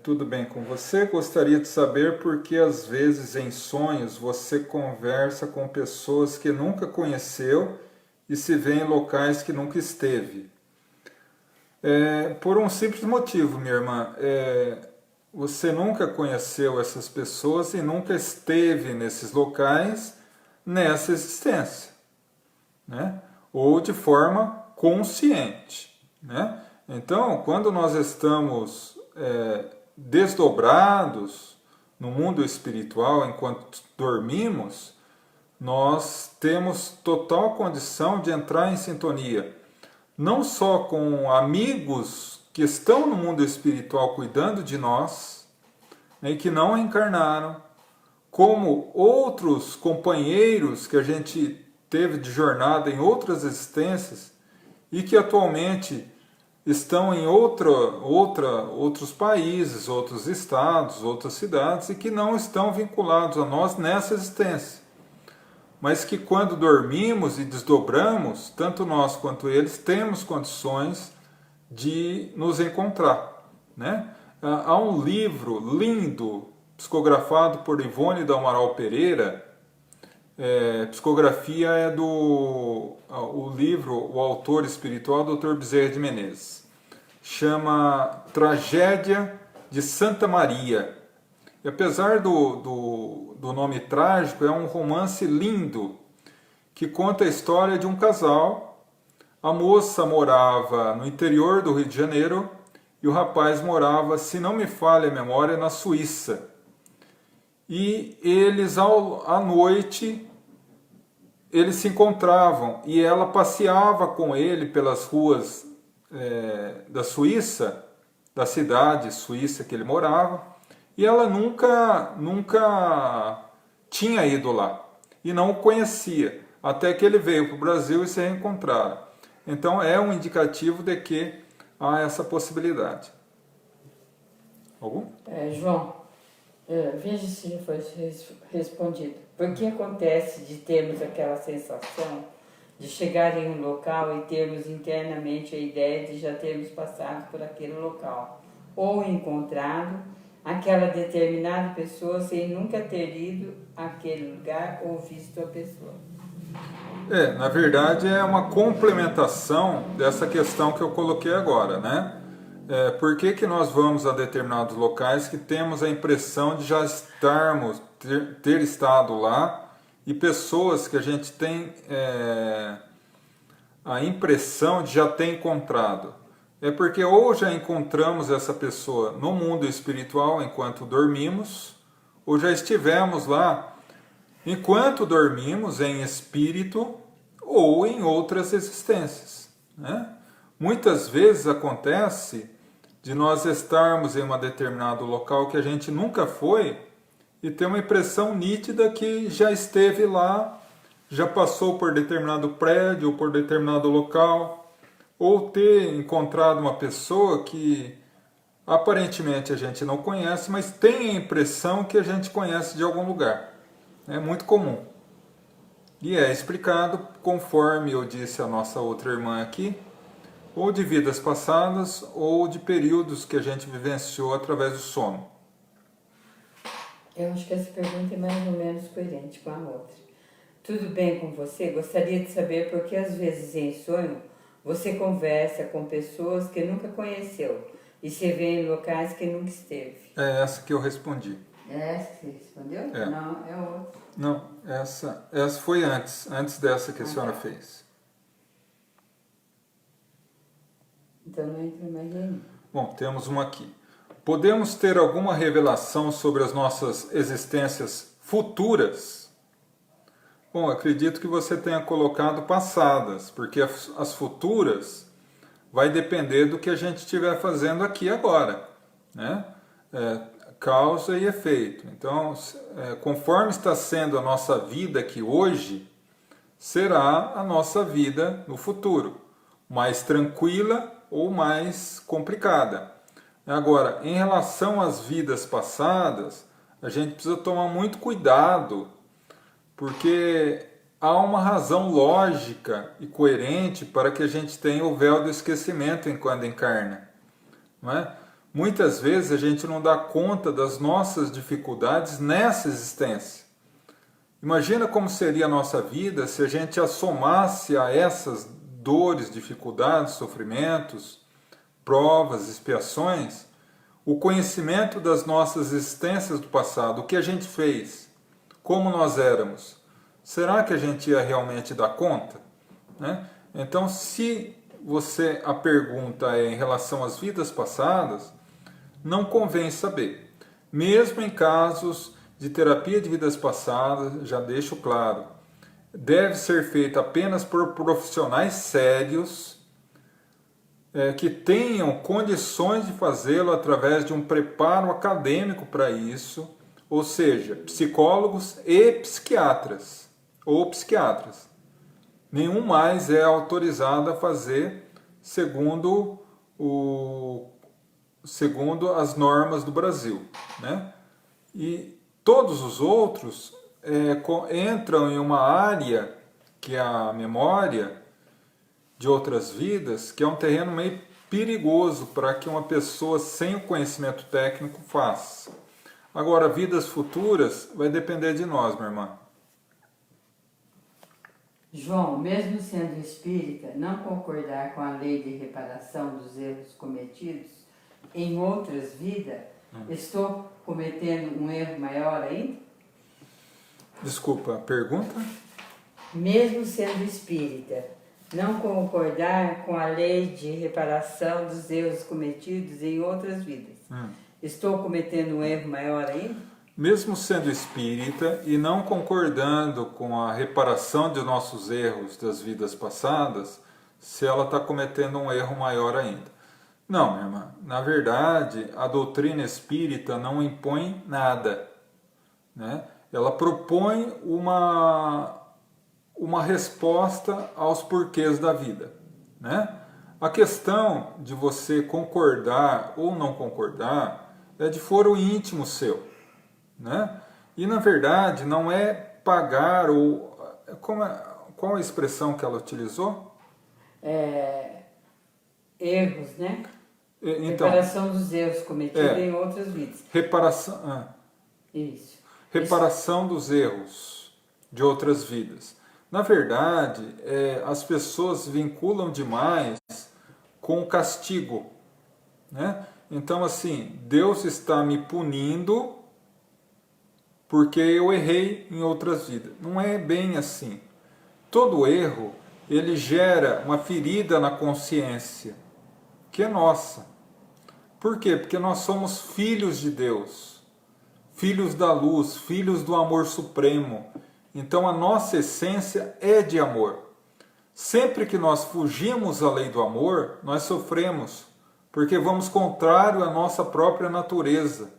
Tudo bem com você? Gostaria de saber por que às vezes em sonhos você conversa com pessoas que nunca conheceu e se vê em locais que nunca esteve. Por um simples motivo, minha irmã. Você nunca conheceu essas pessoas e nunca esteve nesses locais nessa existência, né? Ou de forma consciente, né? Então, quando nós estamos desdobrados no mundo espiritual enquanto dormimos, nós temos total condição de entrar em sintonia, não só com amigos que estão no mundo espiritual cuidando de nós, né, e que não encarnaram, como outros companheiros que a gente teve de jornada em outras existências e que atualmente estão em outros países, outros estados, outras cidades e que não estão vinculados a nós nessa existência. Mas que quando dormimos e desdobramos, tanto nós quanto eles temos condições de nos encontrar, né? Há um livro lindo, psicografado por Ivone do Amaral Pereira. Psicografia é o livro, o autor espiritual, Dr. Bezerra de Menezes. Chama Tragédia de Santa Maria. E apesar do nome trágico, é um romance lindo que conta a história de um casal. A moça morava no interior do Rio de Janeiro e o rapaz morava, se não me falha a memória, na Suíça. E eles, à noite, eles se encontravam e ela passeava com ele pelas ruas da Suíça, da cidade suíça que ele morava, e ela nunca tinha ido lá e não o conhecia, até que ele veio para o Brasil e se reencontraram. Então é um indicativo de que há essa possibilidade. Algum? João, veja se já foi respondido. Por que acontece de termos aquela sensação de chegar em um local e termos internamente a ideia de já termos passado por aquele local ou encontrado aquela determinada pessoa sem nunca ter ido àquele lugar ou visto a pessoa? Na verdade é uma complementação dessa questão que eu coloquei agora, né? Por que nós vamos a determinados locais que temos a impressão de já ter estado lá, e pessoas que a gente tem a impressão de já ter encontrado? É porque ou já encontramos essa pessoa no mundo espiritual enquanto dormimos, ou já estivemos lá enquanto dormimos em espírito ou em outras existências, né? Muitas vezes acontece de nós estarmos em um determinado local que a gente nunca foi e ter uma impressão nítida que já esteve lá, já passou por determinado prédio ou por determinado local, ou ter encontrado uma pessoa que aparentemente a gente não conhece, mas tem a impressão que a gente conhece de algum lugar. É muito comum. E é explicado, conforme eu disse a nossa outra irmã aqui, ou de vidas passadas, ou de períodos que a gente vivenciou através do sono. Eu acho que essa pergunta é mais ou menos coerente com a outra. Tudo bem com você? Gostaria de saber por que às vezes em sonho você conversa com pessoas que nunca conheceu e se vê em locais que nunca esteve. É essa que eu respondi. É essa que você respondeu? É. Não, é outra. Não, essa foi antes dessa que a senhora fez. Então não entra mais nenhuma. Bom, temos uma aqui. Podemos ter alguma revelação sobre as nossas existências futuras? Bom, acredito que você tenha colocado passadas, porque as futuras vai depender do que a gente estiver fazendo aqui agora, né? Causa e efeito. Então, conforme está sendo a nossa vida aqui hoje, será a nossa vida no futuro, mais tranquila ou mais complicada. Agora, em relação às vidas passadas, a gente precisa tomar muito cuidado, porque há uma razão lógica e coerente para que a gente tenha o véu do esquecimento enquanto encarna, não é? Muitas vezes a gente não dá conta das nossas dificuldades nessa existência. Imagina como seria a nossa vida se a gente assomasse a essas dores, dificuldades, sofrimentos, provas, expiações, o conhecimento das nossas existências do passado, o que a gente fez, como nós éramos. Será que a gente ia realmente dar conta? Né? Então, se a pergunta é em relação às vidas passadas, não convém saber. Mesmo em casos de terapia de vidas passadas, já deixo claro, deve ser feita apenas por profissionais sérios, que tenham condições de fazê-lo através de um preparo acadêmico para isso, ou seja, psicólogos e psiquiatras, ou psiquiatras. Nenhum mais é autorizado a fazer segundo as normas do Brasil, né? E todos os outros entram em uma área que é a memória de outras vidas, que é um terreno meio perigoso para que uma pessoa sem o conhecimento técnico faça. Agora, vidas futuras vai depender de nós, minha irmã. João, mesmo sendo espírita, não concordar com a lei de reparação dos erros cometidos em outras vidas, estou cometendo um erro maior ainda? Desculpa, a pergunta? Mesmo sendo espírita, não concordar com a lei de reparação dos erros cometidos em outras vidas, estou cometendo um erro maior ainda? Mesmo sendo espírita e não concordando com a reparação de nossos erros das vidas passadas, se ela está cometendo um erro maior ainda. Não, minha irmã. Na verdade, a doutrina espírita não impõe nada, né? Ela propõe uma resposta aos porquês da vida, né? A questão de você concordar ou não concordar é de foro íntimo seu, né? E na verdade não é pagar ou qual a expressão que ela utilizou? Erros, né? Então, reparação dos erros cometidos em outras vidas. Reparação. Isso. Reparação dos erros de outras vidas. Na verdade, as pessoas vinculam demais com o castigo, né? Então, assim, Deus está me punindo porque eu errei em outras vidas. Não é bem assim. Todo erro, ele gera uma ferida na consciência, que é nossa. Por quê? Porque nós somos filhos de Deus, filhos da luz, filhos do amor supremo. Então a nossa essência é de amor. Sempre que nós fugimos à lei do amor, nós sofremos, porque vamos contrário à nossa própria natureza.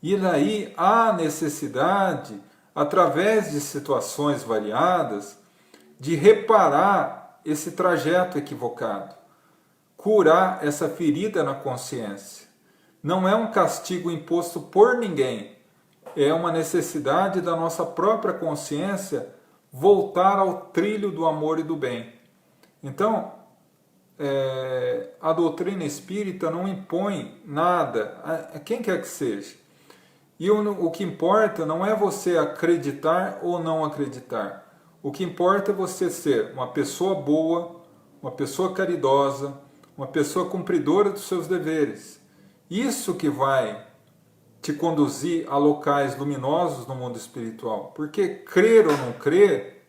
E daí há necessidade, através de situações variadas, de reparar esse trajeto equivocado, curar essa ferida na consciência. Não é um castigo imposto por ninguém, é uma necessidade da nossa própria consciência voltar ao trilho do amor e do bem. Então, a doutrina espírita não impõe nada a quem quer que seja. E o que importa não é você acreditar ou não acreditar. O que importa é você ser uma pessoa boa, uma pessoa caridosa, uma pessoa cumpridora dos seus deveres. Isso que vai te conduzir a locais luminosos no mundo espiritual. Porque crer ou não crer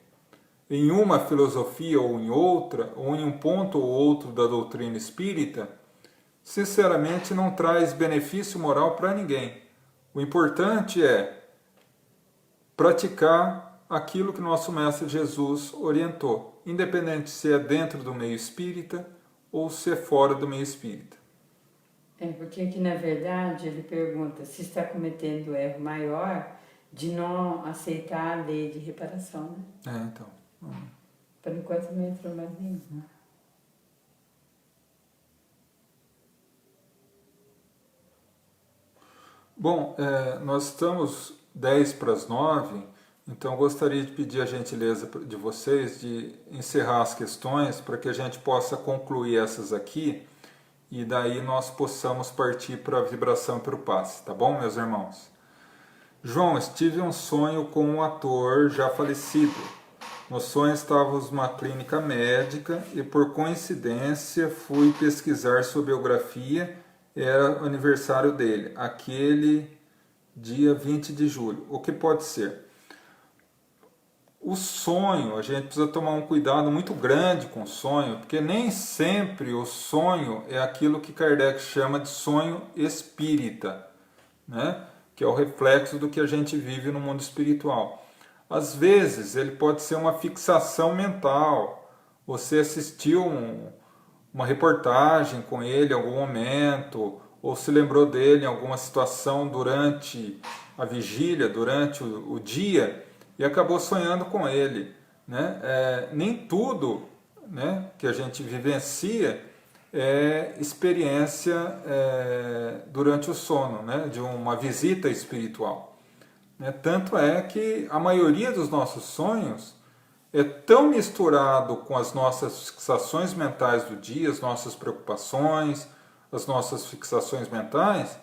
em uma filosofia ou em outra, ou em um ponto ou outro da doutrina espírita, sinceramente não traz benefício moral para ninguém. O importante é praticar aquilo que nosso Mestre Jesus orientou, independente se é dentro do meio espírita ou se é fora do meio espírita. Porque aqui na verdade ele pergunta se está cometendo o erro maior de não aceitar a lei de reparação, né? Então. Por enquanto não entrou mais nenhum. Bom, nós estamos 10 para as 9, então gostaria de pedir a gentileza de vocês de encerrar as questões para que a gente possa concluir essas aqui e daí nós possamos partir para a vibração e para o passe, tá bom, meus irmãos? João, tive um sonho com um ator já falecido. No sonho estávamos numa clínica médica e por coincidência fui pesquisar sua biografia. Era o aniversário dele, aquele dia 20 de julho. O que pode ser? O sonho, a gente precisa tomar um cuidado muito grande com o sonho, porque nem sempre o sonho é aquilo que Kardec chama de sonho espírita, né? Que é o reflexo do que a gente vive no mundo espiritual. Às vezes ele pode ser uma fixação mental. Você assistiu uma reportagem com ele em algum momento, ou se lembrou dele em alguma situação durante a vigília, durante o dia, e acabou sonhando com ele, né? Nem tudo, né, que a gente vivencia é experiência durante o sono, né, de uma visita espiritual. Tanto é que a maioria dos nossos sonhos é tão misturado com as nossas fixações mentais do dia, as nossas preocupações, as nossas fixações mentais,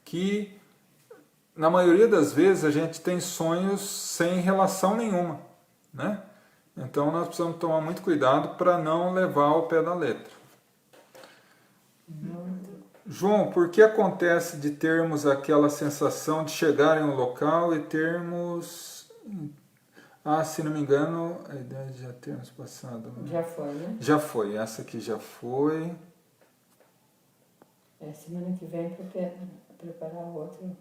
que na maioria das vezes a gente tem sonhos sem relação nenhuma, né? Então nós precisamos tomar muito cuidado para não levar ao pé da letra. João, por que acontece de termos aquela sensação de chegar em um local e termos... se não me engano, a ideia de já termos passado. Né? Já foi, né? Já foi, essa aqui já foi. Semana que vem preparar outro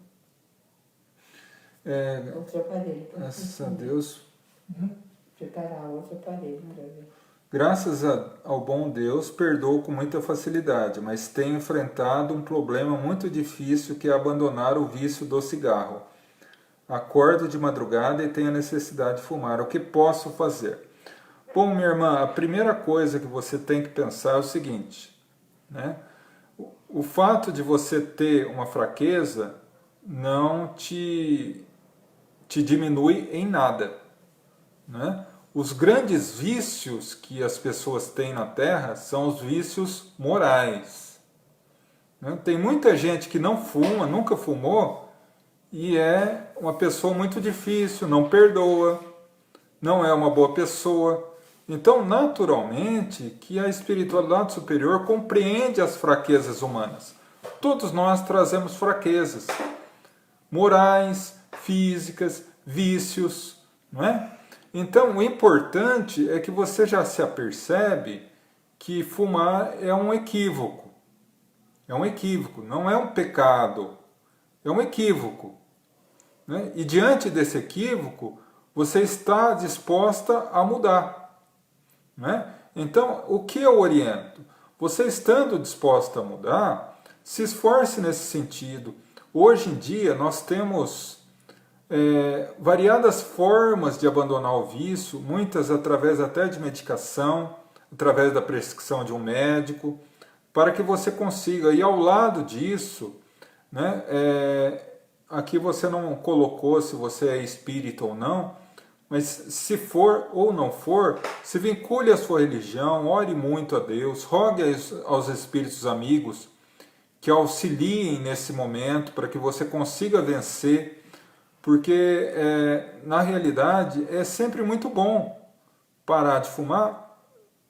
aparelho. Graças a Deus. Preparar outro aparelho para ver. Graças ao bom Deus, perdoo com muita facilidade, mas tenho enfrentado um problema muito difícil que é abandonar o vício do cigarro. Acordo de madrugada e tenho a necessidade de fumar. O que posso fazer? Bom, minha irmã, a primeira coisa que você tem que pensar é o seguinte, né? O fato de você ter uma fraqueza não te diminui em nada, né? Os grandes vícios que as pessoas têm na Terra são os vícios morais, né? Tem muita gente que não fuma, nunca fumou, e é uma pessoa muito difícil, não perdoa, não é uma boa pessoa. Então, naturalmente, que a espiritualidade superior compreende as fraquezas humanas. Todos nós trazemos fraquezas morais, físicas, vícios, não é? Então, o importante é que você já se apercebe que fumar é um equívoco. É um equívoco, não é um pecado, é um equívoco. Né? E diante desse equívoco, você está disposta a mudar, né? Então, o que eu oriento? Você estando disposta a mudar, se esforce nesse sentido. Hoje em dia, nós temos variadas formas de abandonar o vício, muitas através até de medicação, através da prescrição de um médico, para que você consiga, e ao lado disso, né, aqui você não colocou se você é espírita ou não, mas se for ou não for, se vincule à sua religião, ore muito a Deus, rogue aos espíritos amigos que auxiliem nesse momento para que você consiga vencer, porque na realidade é sempre muito bom parar de fumar,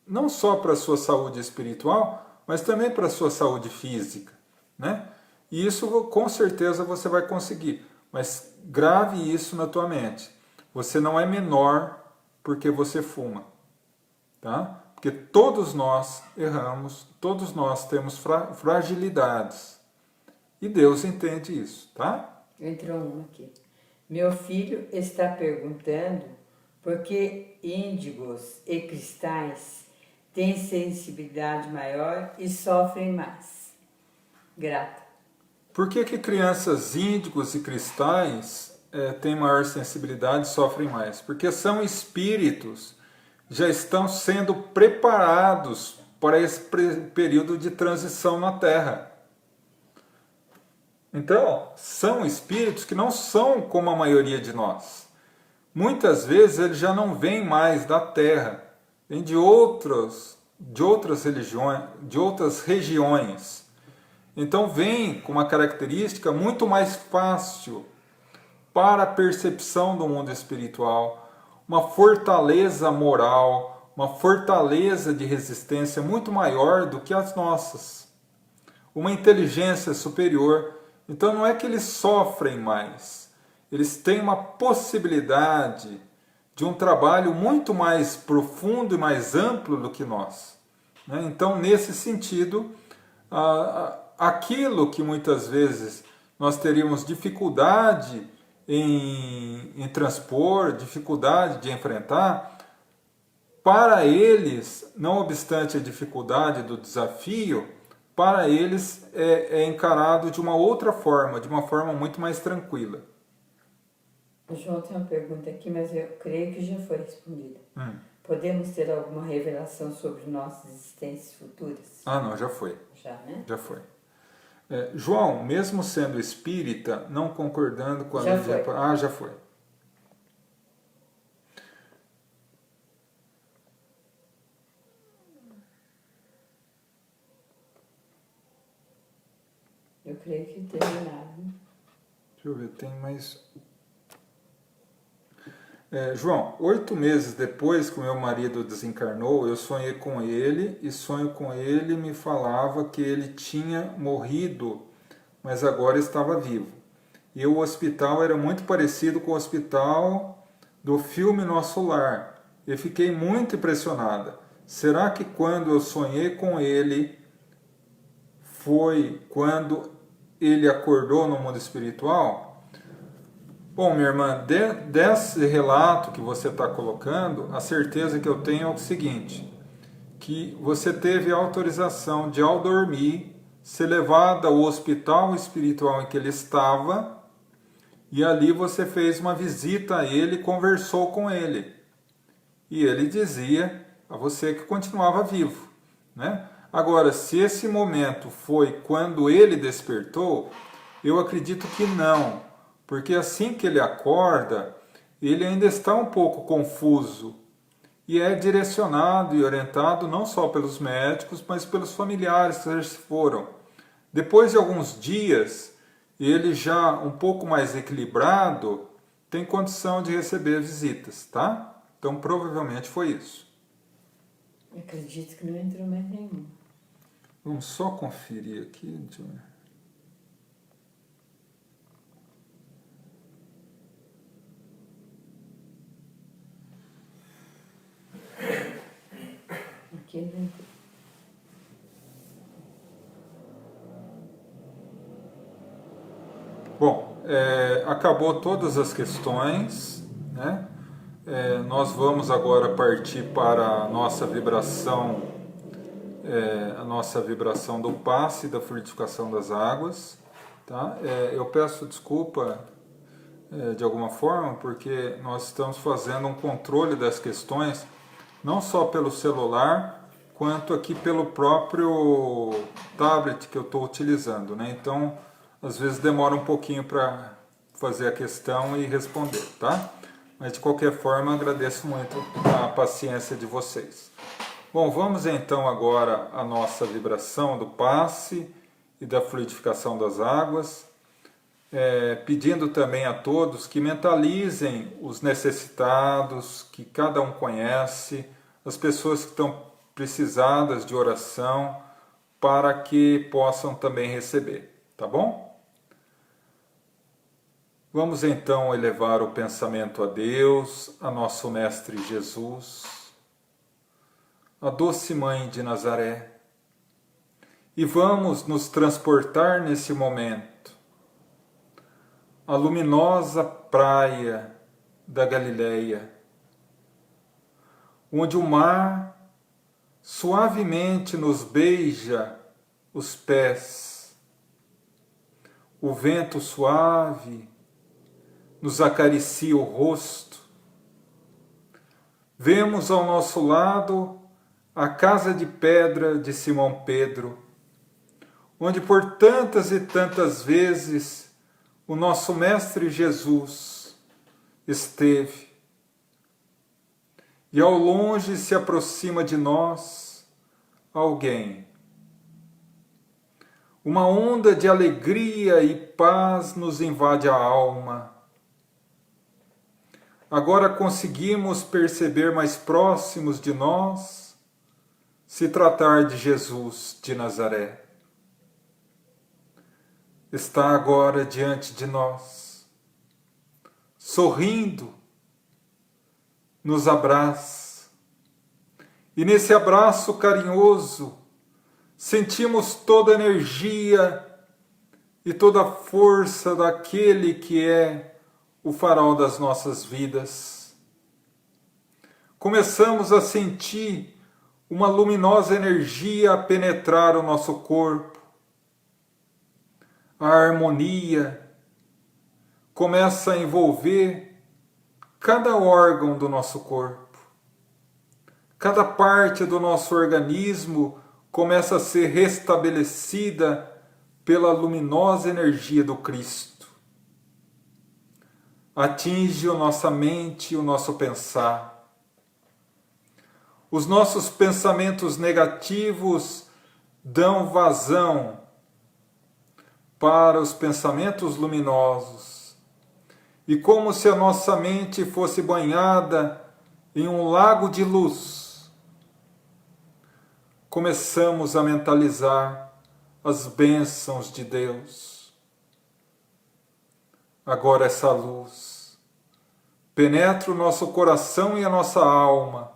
não só para a sua saúde espiritual, mas também para a sua saúde física, né? E isso com certeza você vai conseguir, mas grave isso na tua mente. Você não é menor porque você fuma, tá? Porque todos nós erramos, todos nós temos fragilidades. E Deus entende isso, tá? Entrou uma aqui. Meu filho está perguntando por que índigos e cristais têm sensibilidade maior e sofrem mais. Grata. Por que crianças índigos e cristais têm maior sensibilidade e sofrem mais? Porque são espíritos, já estão sendo preparados para esse período de transição na Terra. Então, são espíritos que não são como a maioria de nós. Muitas vezes eles já não vêm mais da Terra, vêm de outras religiões, de outras regiões. Então vem com uma característica muito mais fácil para a percepção do mundo espiritual, uma fortaleza moral, uma fortaleza de resistência muito maior do que as nossas, uma inteligência superior. Então não é que eles sofrem mais, eles têm uma possibilidade de um trabalho muito mais profundo e mais amplo do que nós, né? Então, nesse sentido, aquilo que muitas vezes nós teríamos dificuldade em transpor, dificuldade de enfrentar, para eles, não obstante a dificuldade do desafio, para eles é encarado de uma outra forma, de uma forma muito mais tranquila. O João tem uma pergunta aqui, mas eu creio que já foi respondida. Podemos ter alguma revelação sobre nossas existências futuras? Ah, não, já foi. Já, né? Já foi. João, mesmo sendo espírita, não concordando com a lei de... Ah, já foi. Eu creio que terminaram. Deixa eu ver, tem mais... João, 8 meses depois que o meu marido desencarnou, eu sonhei com ele, e sonho com ele me falava que ele tinha morrido, mas agora estava vivo. E o hospital era muito parecido com o hospital do filme Nosso Lar. Eu fiquei muito impressionada. Será que quando eu sonhei com ele foi quando ele acordou no mundo espiritual? Bom, minha irmã, desse relato que você está colocando, a certeza que eu tenho é o seguinte, que você teve autorização de, ao dormir, ser levado ao hospital espiritual em que ele estava, e ali você fez uma visita a ele e conversou com ele. E ele dizia a você que continuava vivo, né? Agora, se esse momento foi quando ele despertou, eu acredito que não. Porque assim que ele acorda, ele ainda está um pouco confuso e é direcionado e orientado não só pelos médicos, mas pelos familiares que já se foram. Depois de alguns dias, ele já um pouco mais equilibrado, tem condição de receber visitas, tá? Então provavelmente foi isso. Eu acredito que não entrou mais nenhum. Vamos só conferir aqui, deixa eu ver. Aqui não entrou. Bom, acabou todas as questões, né? Nós vamos agora partir para a nossa vibração do passe e da fluidificação das águas. Tá? Eu peço desculpa de alguma forma, porque nós estamos fazendo um controle das questões, não só pelo celular, quanto aqui pelo próprio tablet que eu estou utilizando, né? Então, às vezes demora um pouquinho para fazer a questão e responder, tá? Mas de qualquer forma, agradeço muito a paciência de vocês. Bom, vamos então agora à nossa vibração do passe e da fluidificação das águas, pedindo também a todos que mentalizem os necessitados, que cada um conhece, as pessoas que estão precisadas de oração, para que possam também receber, tá bom? Vamos então elevar o pensamento a Deus, a nosso Mestre Jesus, a doce Mãe de Nazaré, e vamos nos transportar nesse momento à luminosa praia da Galileia, onde o mar suavemente nos beija os pés, o vento suave nos acaricia o rosto. Vemos ao nosso lado a casa de pedra de Simão Pedro, onde por tantas e tantas vezes o nosso Mestre Jesus esteve. E ao longe se aproxima de nós alguém. Uma onda de alegria e paz nos invade a alma. Agora conseguimos perceber mais próximos de nós, se tratar de Jesus de Nazaré. Está agora diante de nós, sorrindo, nos abraça. E nesse abraço carinhoso, sentimos toda a energia e toda a força daquele que é o farol das nossas vidas. Começamos a sentir uma luminosa energia a penetrar o nosso corpo. A harmonia começa a envolver cada órgão do nosso corpo. Cada parte do nosso organismo começa a ser restabelecida pela luminosa energia do Cristo. Atinge a nossa mente e o nosso pensar. Os nossos pensamentos negativos dão vazão para os pensamentos luminosos. E como se a nossa mente fosse banhada em um lago de luz, começamos a mentalizar as bênçãos de Deus. Agora essa luz penetra o nosso coração e a nossa alma,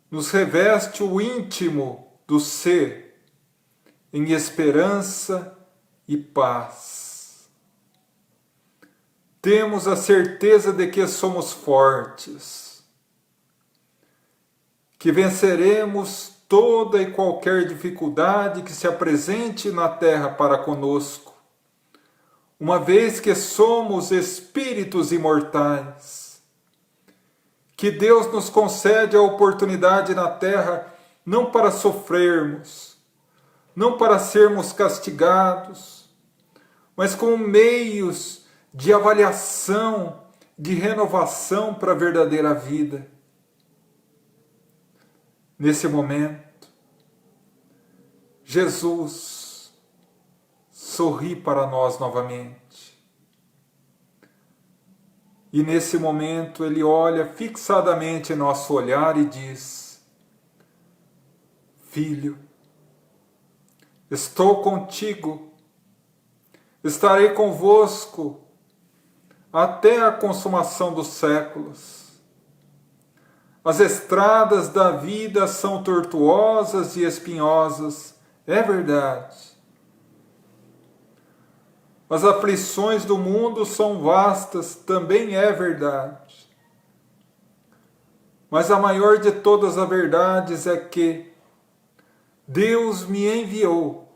nos reveste o íntimo do ser em esperança e paz. Temos a certeza de que somos fortes, que venceremos toda e qualquer dificuldade que se apresente na terra para conosco, uma vez que somos espíritos imortais, que Deus nos concede a oportunidade na terra não para sofrermos, não para sermos castigados, mas como meios de avaliação, de renovação para a verdadeira vida. Nesse momento, Jesus sorri para nós novamente. E nesse momento ele olha fixadamente em nosso olhar e diz: Filho, estou contigo, estarei convosco até a consumação dos séculos. As estradas da vida são tortuosas e espinhosas, é verdade. As aflições do mundo são vastas, também é verdade. mas a maior de todas as verdades é que Deus me enviou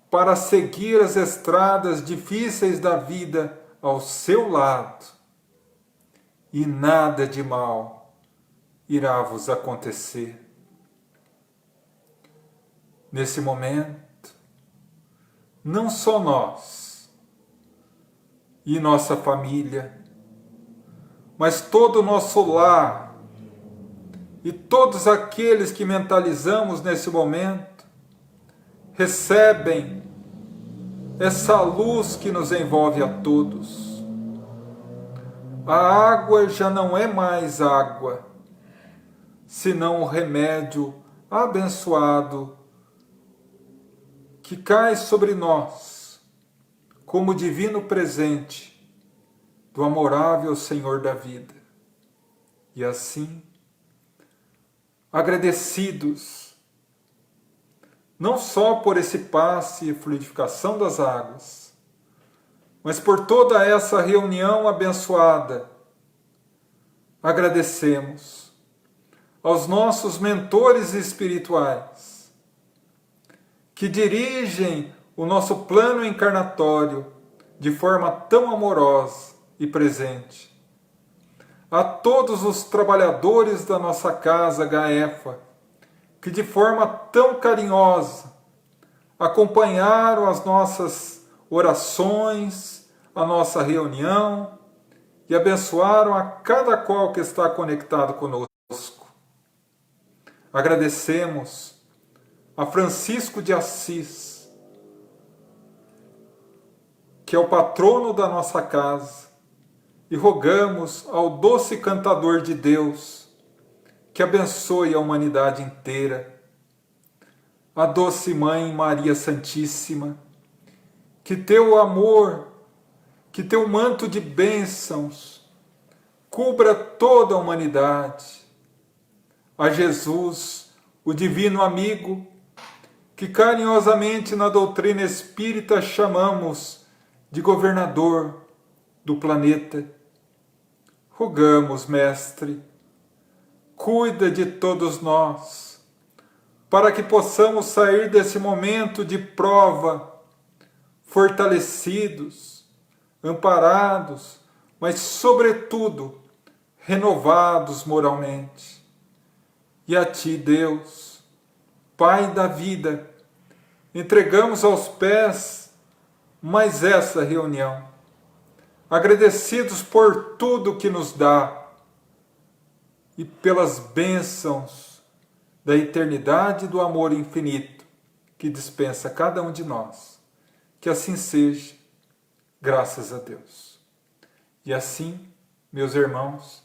para seguir as estradas difíceis da vida ao seu lado, e nada de mal irá vos acontecer. Nesse momento, não só nós e nossa família, mas todo o nosso lar e todos aqueles que mentalizamos nesse momento recebem essa luz que nos envolve a todos. A água já não é mais água, senão o remédio abençoado que cai sobre nós como divino presente do amorável Senhor da vida. E assim, agradecidos, não só por esse passe e fluidificação das águas, mas por toda essa reunião abençoada, agradecemos aos nossos mentores espirituais, que dirigem o nosso plano encarnatório de forma tão amorosa e presente. A todos os trabalhadores da nossa casa Gaefa, que de forma tão carinhosa acompanharam as nossas orações, a nossa reunião e abençoaram a cada qual que está conectado conosco. Agradecemos a Francisco de Assis, que é o patrono da nossa casa, e rogamos ao doce cantador de Deus que abençoe a humanidade inteira, a doce Mãe Maria Santíssima, que teu amor, que teu manto de bênçãos cubra toda a humanidade, a Jesus, o divino amigo, que carinhosamente na doutrina espírita chamamos de governador do planeta. Rogamos, Mestre, cuida de todos nós, para que possamos sair desse momento de prova, fortalecidos, amparados, mas, sobretudo, renovados moralmente. E a Ti, Deus, Pai da vida, entregamos aos pés mais essa reunião, agradecidos por tudo que nos dá e pelas bênçãos da eternidade do amor infinito que dispensa cada um de nós. Que assim seja, graças a Deus. E assim, meus irmãos,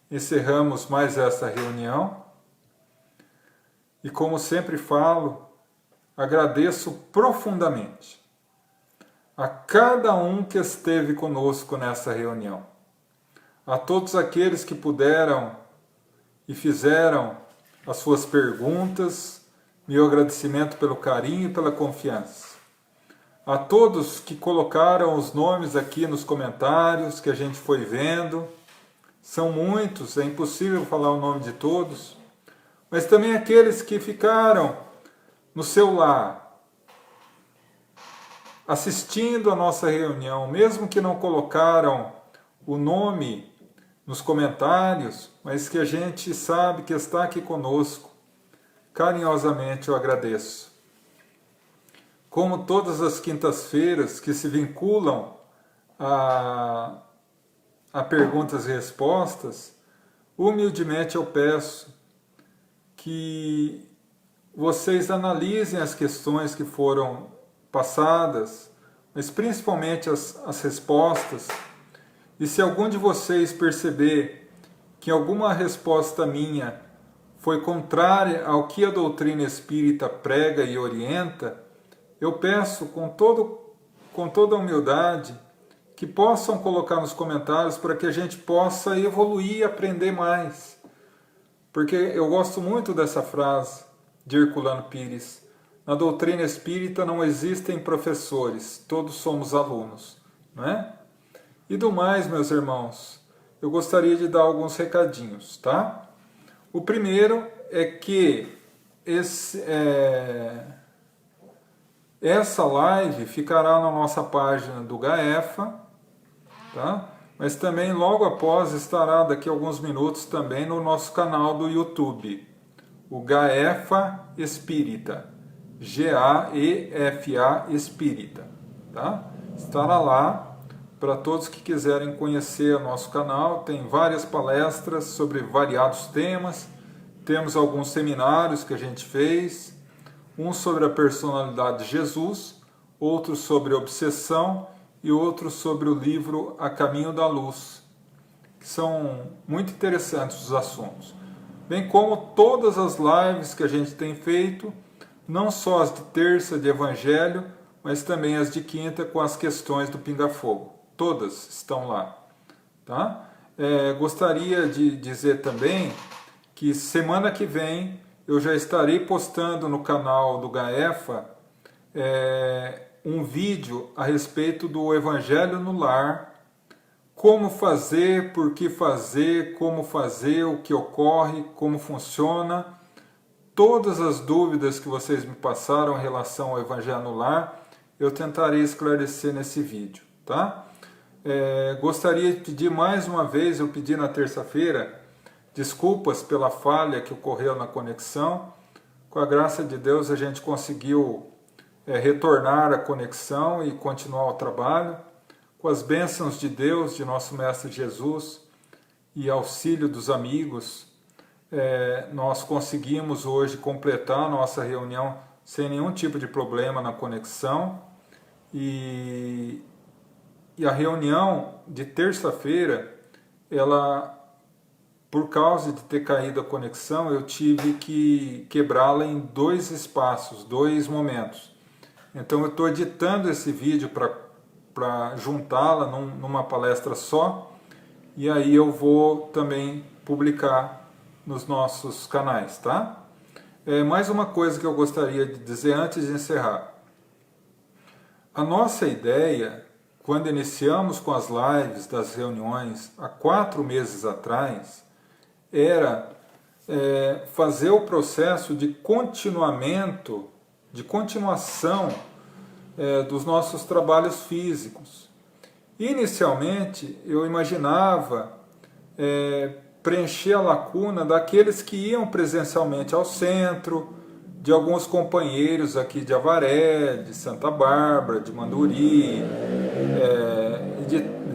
encerramos mais essa reunião e, como sempre falo, agradeço profundamente a cada um que esteve conosco nessa reunião, a todos aqueles que puderam e fizeram as suas perguntas, meu agradecimento pelo carinho e pela confiança. A todos que colocaram os nomes aqui nos comentários, que a gente foi vendo, são muitos, é impossível falar o nome de todos, mas também aqueles que ficaram no seu lar, assistindo a nossa reunião, mesmo que não colocaram o nome nos comentários, mas que a gente sabe que está aqui conosco, carinhosamente eu agradeço. Como todas as quintas-feiras que se vinculam a perguntas e respostas, humildemente eu peço que vocês analisem as questões que foram passadas, mas principalmente as respostas, e se algum de vocês perceber que alguma resposta minha foi contrária ao que a doutrina espírita prega e orienta, eu peço com toda a humildade que possam colocar nos comentários para que a gente possa evoluir e aprender mais. Porque eu gosto muito dessa frase de Herculano Pires: na doutrina espírita não existem professores, todos somos alunos, não é? E do mais, meus irmãos, eu gostaria de dar alguns recadinhos, tá? O primeiro é que essa live ficará na nossa página do GAEFA, tá? Mas também logo após estará daqui a alguns minutos também no nosso canal do YouTube, o GAEFA Espírita, G-A-E-F-A Espírita, tá? Estará lá para todos que quiserem conhecer o nosso canal. Tem várias palestras sobre variados temas, temos alguns seminários que a gente fez, um sobre a personalidade de Jesus, outro sobre obsessão e outro sobre o livro A Caminho da Luz, que são muito interessantes os assuntos. Bem como todas as lives que a gente tem feito, não só as de terça de Evangelho, mas também as de quinta com as questões do Pinga Fogo. Todas estão lá, tá? Gostaria de dizer também que semana que vem eu já estarei postando no canal do GAEFA um vídeo a respeito do Evangelho no Lar, como fazer, por que fazer, como fazer, o que ocorre, como funciona. Todas as dúvidas que vocês me passaram em relação ao Evangelho no Lar, eu tentarei esclarecer nesse vídeo, tá? Gostaria de pedir mais uma vez, eu pedi na terça-feira, desculpas pela falha que ocorreu na conexão. Com a graça de Deus a gente conseguiu retornar a conexão e continuar o trabalho. Com as bênçãos de Deus, de nosso Mestre Jesus e auxílio dos amigos, nós conseguimos hoje completar a nossa reunião sem nenhum tipo de problema na conexão. E a reunião de terça-feira, por causa de ter caído a conexão, eu tive que quebrá-la em 2 espaços, 2 momentos. Então eu estou editando esse vídeo para juntá-la numa palestra só, e aí eu vou também publicar nos nossos canais, tá? Mais uma coisa que eu gostaria de dizer antes de encerrar. A nossa ideia, quando iniciamos com as lives das reuniões há 4 meses atrás, era fazer o processo de continuação dos nossos trabalhos físicos. Inicialmente, eu imaginava preencher a lacuna daqueles que iam presencialmente ao centro, de alguns companheiros aqui de Avaré, de Santa Bárbara, de Manduri,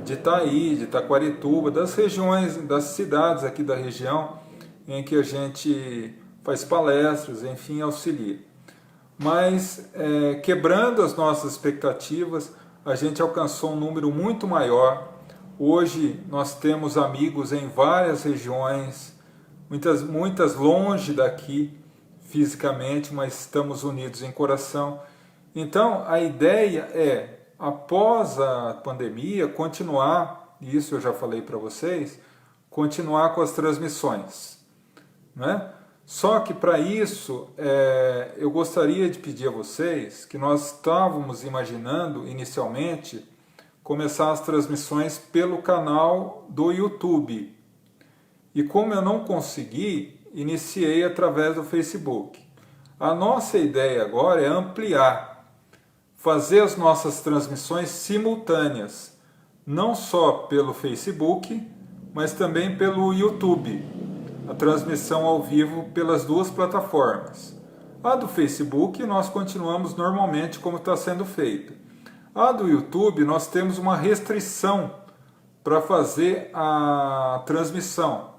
de Itaí, de Taquarituba, das regiões, das cidades aqui da região em que a gente faz palestras, enfim, auxilia. Mas, quebrando as nossas expectativas, a gente alcançou um número muito maior. Hoje nós temos amigos em várias regiões, muitas longe daqui fisicamente, mas estamos unidos em coração. Então a ideia é, após a pandemia, continuar, isso eu já falei para vocês, continuar com as transmissões, né? Só que para isso eu gostaria de pedir a vocês que nós estávamos imaginando inicialmente começar as transmissões pelo canal do YouTube. E como eu não consegui, iniciei através do Facebook. A nossa ideia agora é ampliar, fazer as nossas transmissões simultâneas, não só pelo Facebook, mas também pelo YouTube, a transmissão ao vivo pelas 2 plataformas. A do Facebook nós continuamos normalmente como está sendo feito. A do YouTube nós temos uma restrição para fazer a transmissão,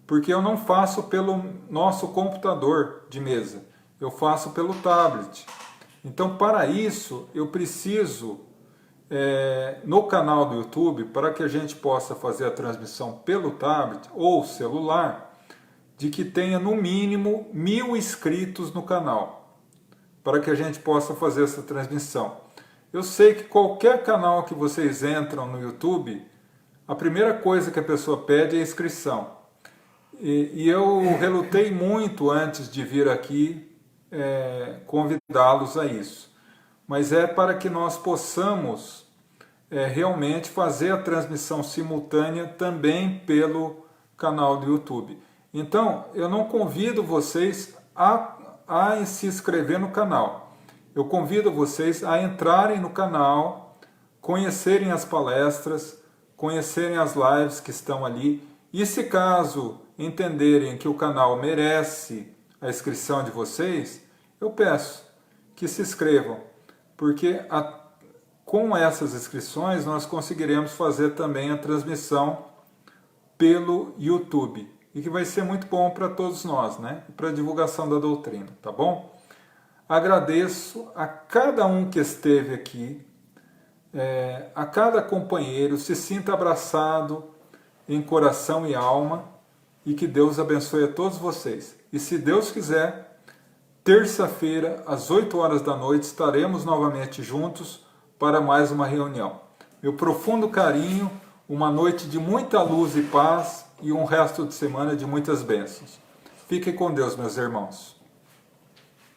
porque eu não faço pelo nosso computador de mesa, eu faço pelo tablet. Então, para isso, eu preciso, no canal do YouTube, para que a gente possa fazer a transmissão pelo tablet ou celular, de que tenha no mínimo 1000 inscritos no canal, para que a gente possa fazer essa transmissão. Eu sei que qualquer canal que vocês entram no YouTube, a primeira coisa que a pessoa pede é inscrição. E eu relutei muito antes de vir aqui convidá-los a isso. Mas é para que nós possamos realmente fazer a transmissão simultânea também pelo canal do YouTube. Então, eu não convido vocês a se inscrever no canal. Eu convido vocês a entrarem no canal, conhecerem as palestras, conhecerem as lives que estão ali. E se caso entenderem que o canal merece a inscrição de vocês, eu peço que se inscrevam, porque com essas inscrições nós conseguiremos fazer também a transmissão pelo YouTube, e que vai ser muito bom para todos nós, né? Para a divulgação da doutrina, tá bom? Agradeço a cada um que esteve aqui, a cada companheiro, se sinta abraçado em coração e alma, e que Deus abençoe a todos vocês. E se Deus quiser, terça-feira, às 8 horas da noite, estaremos novamente juntos para mais uma reunião. Meu profundo carinho, uma noite de muita luz e paz e um resto de semana de muitas bênçãos. Fiquem com Deus, meus irmãos.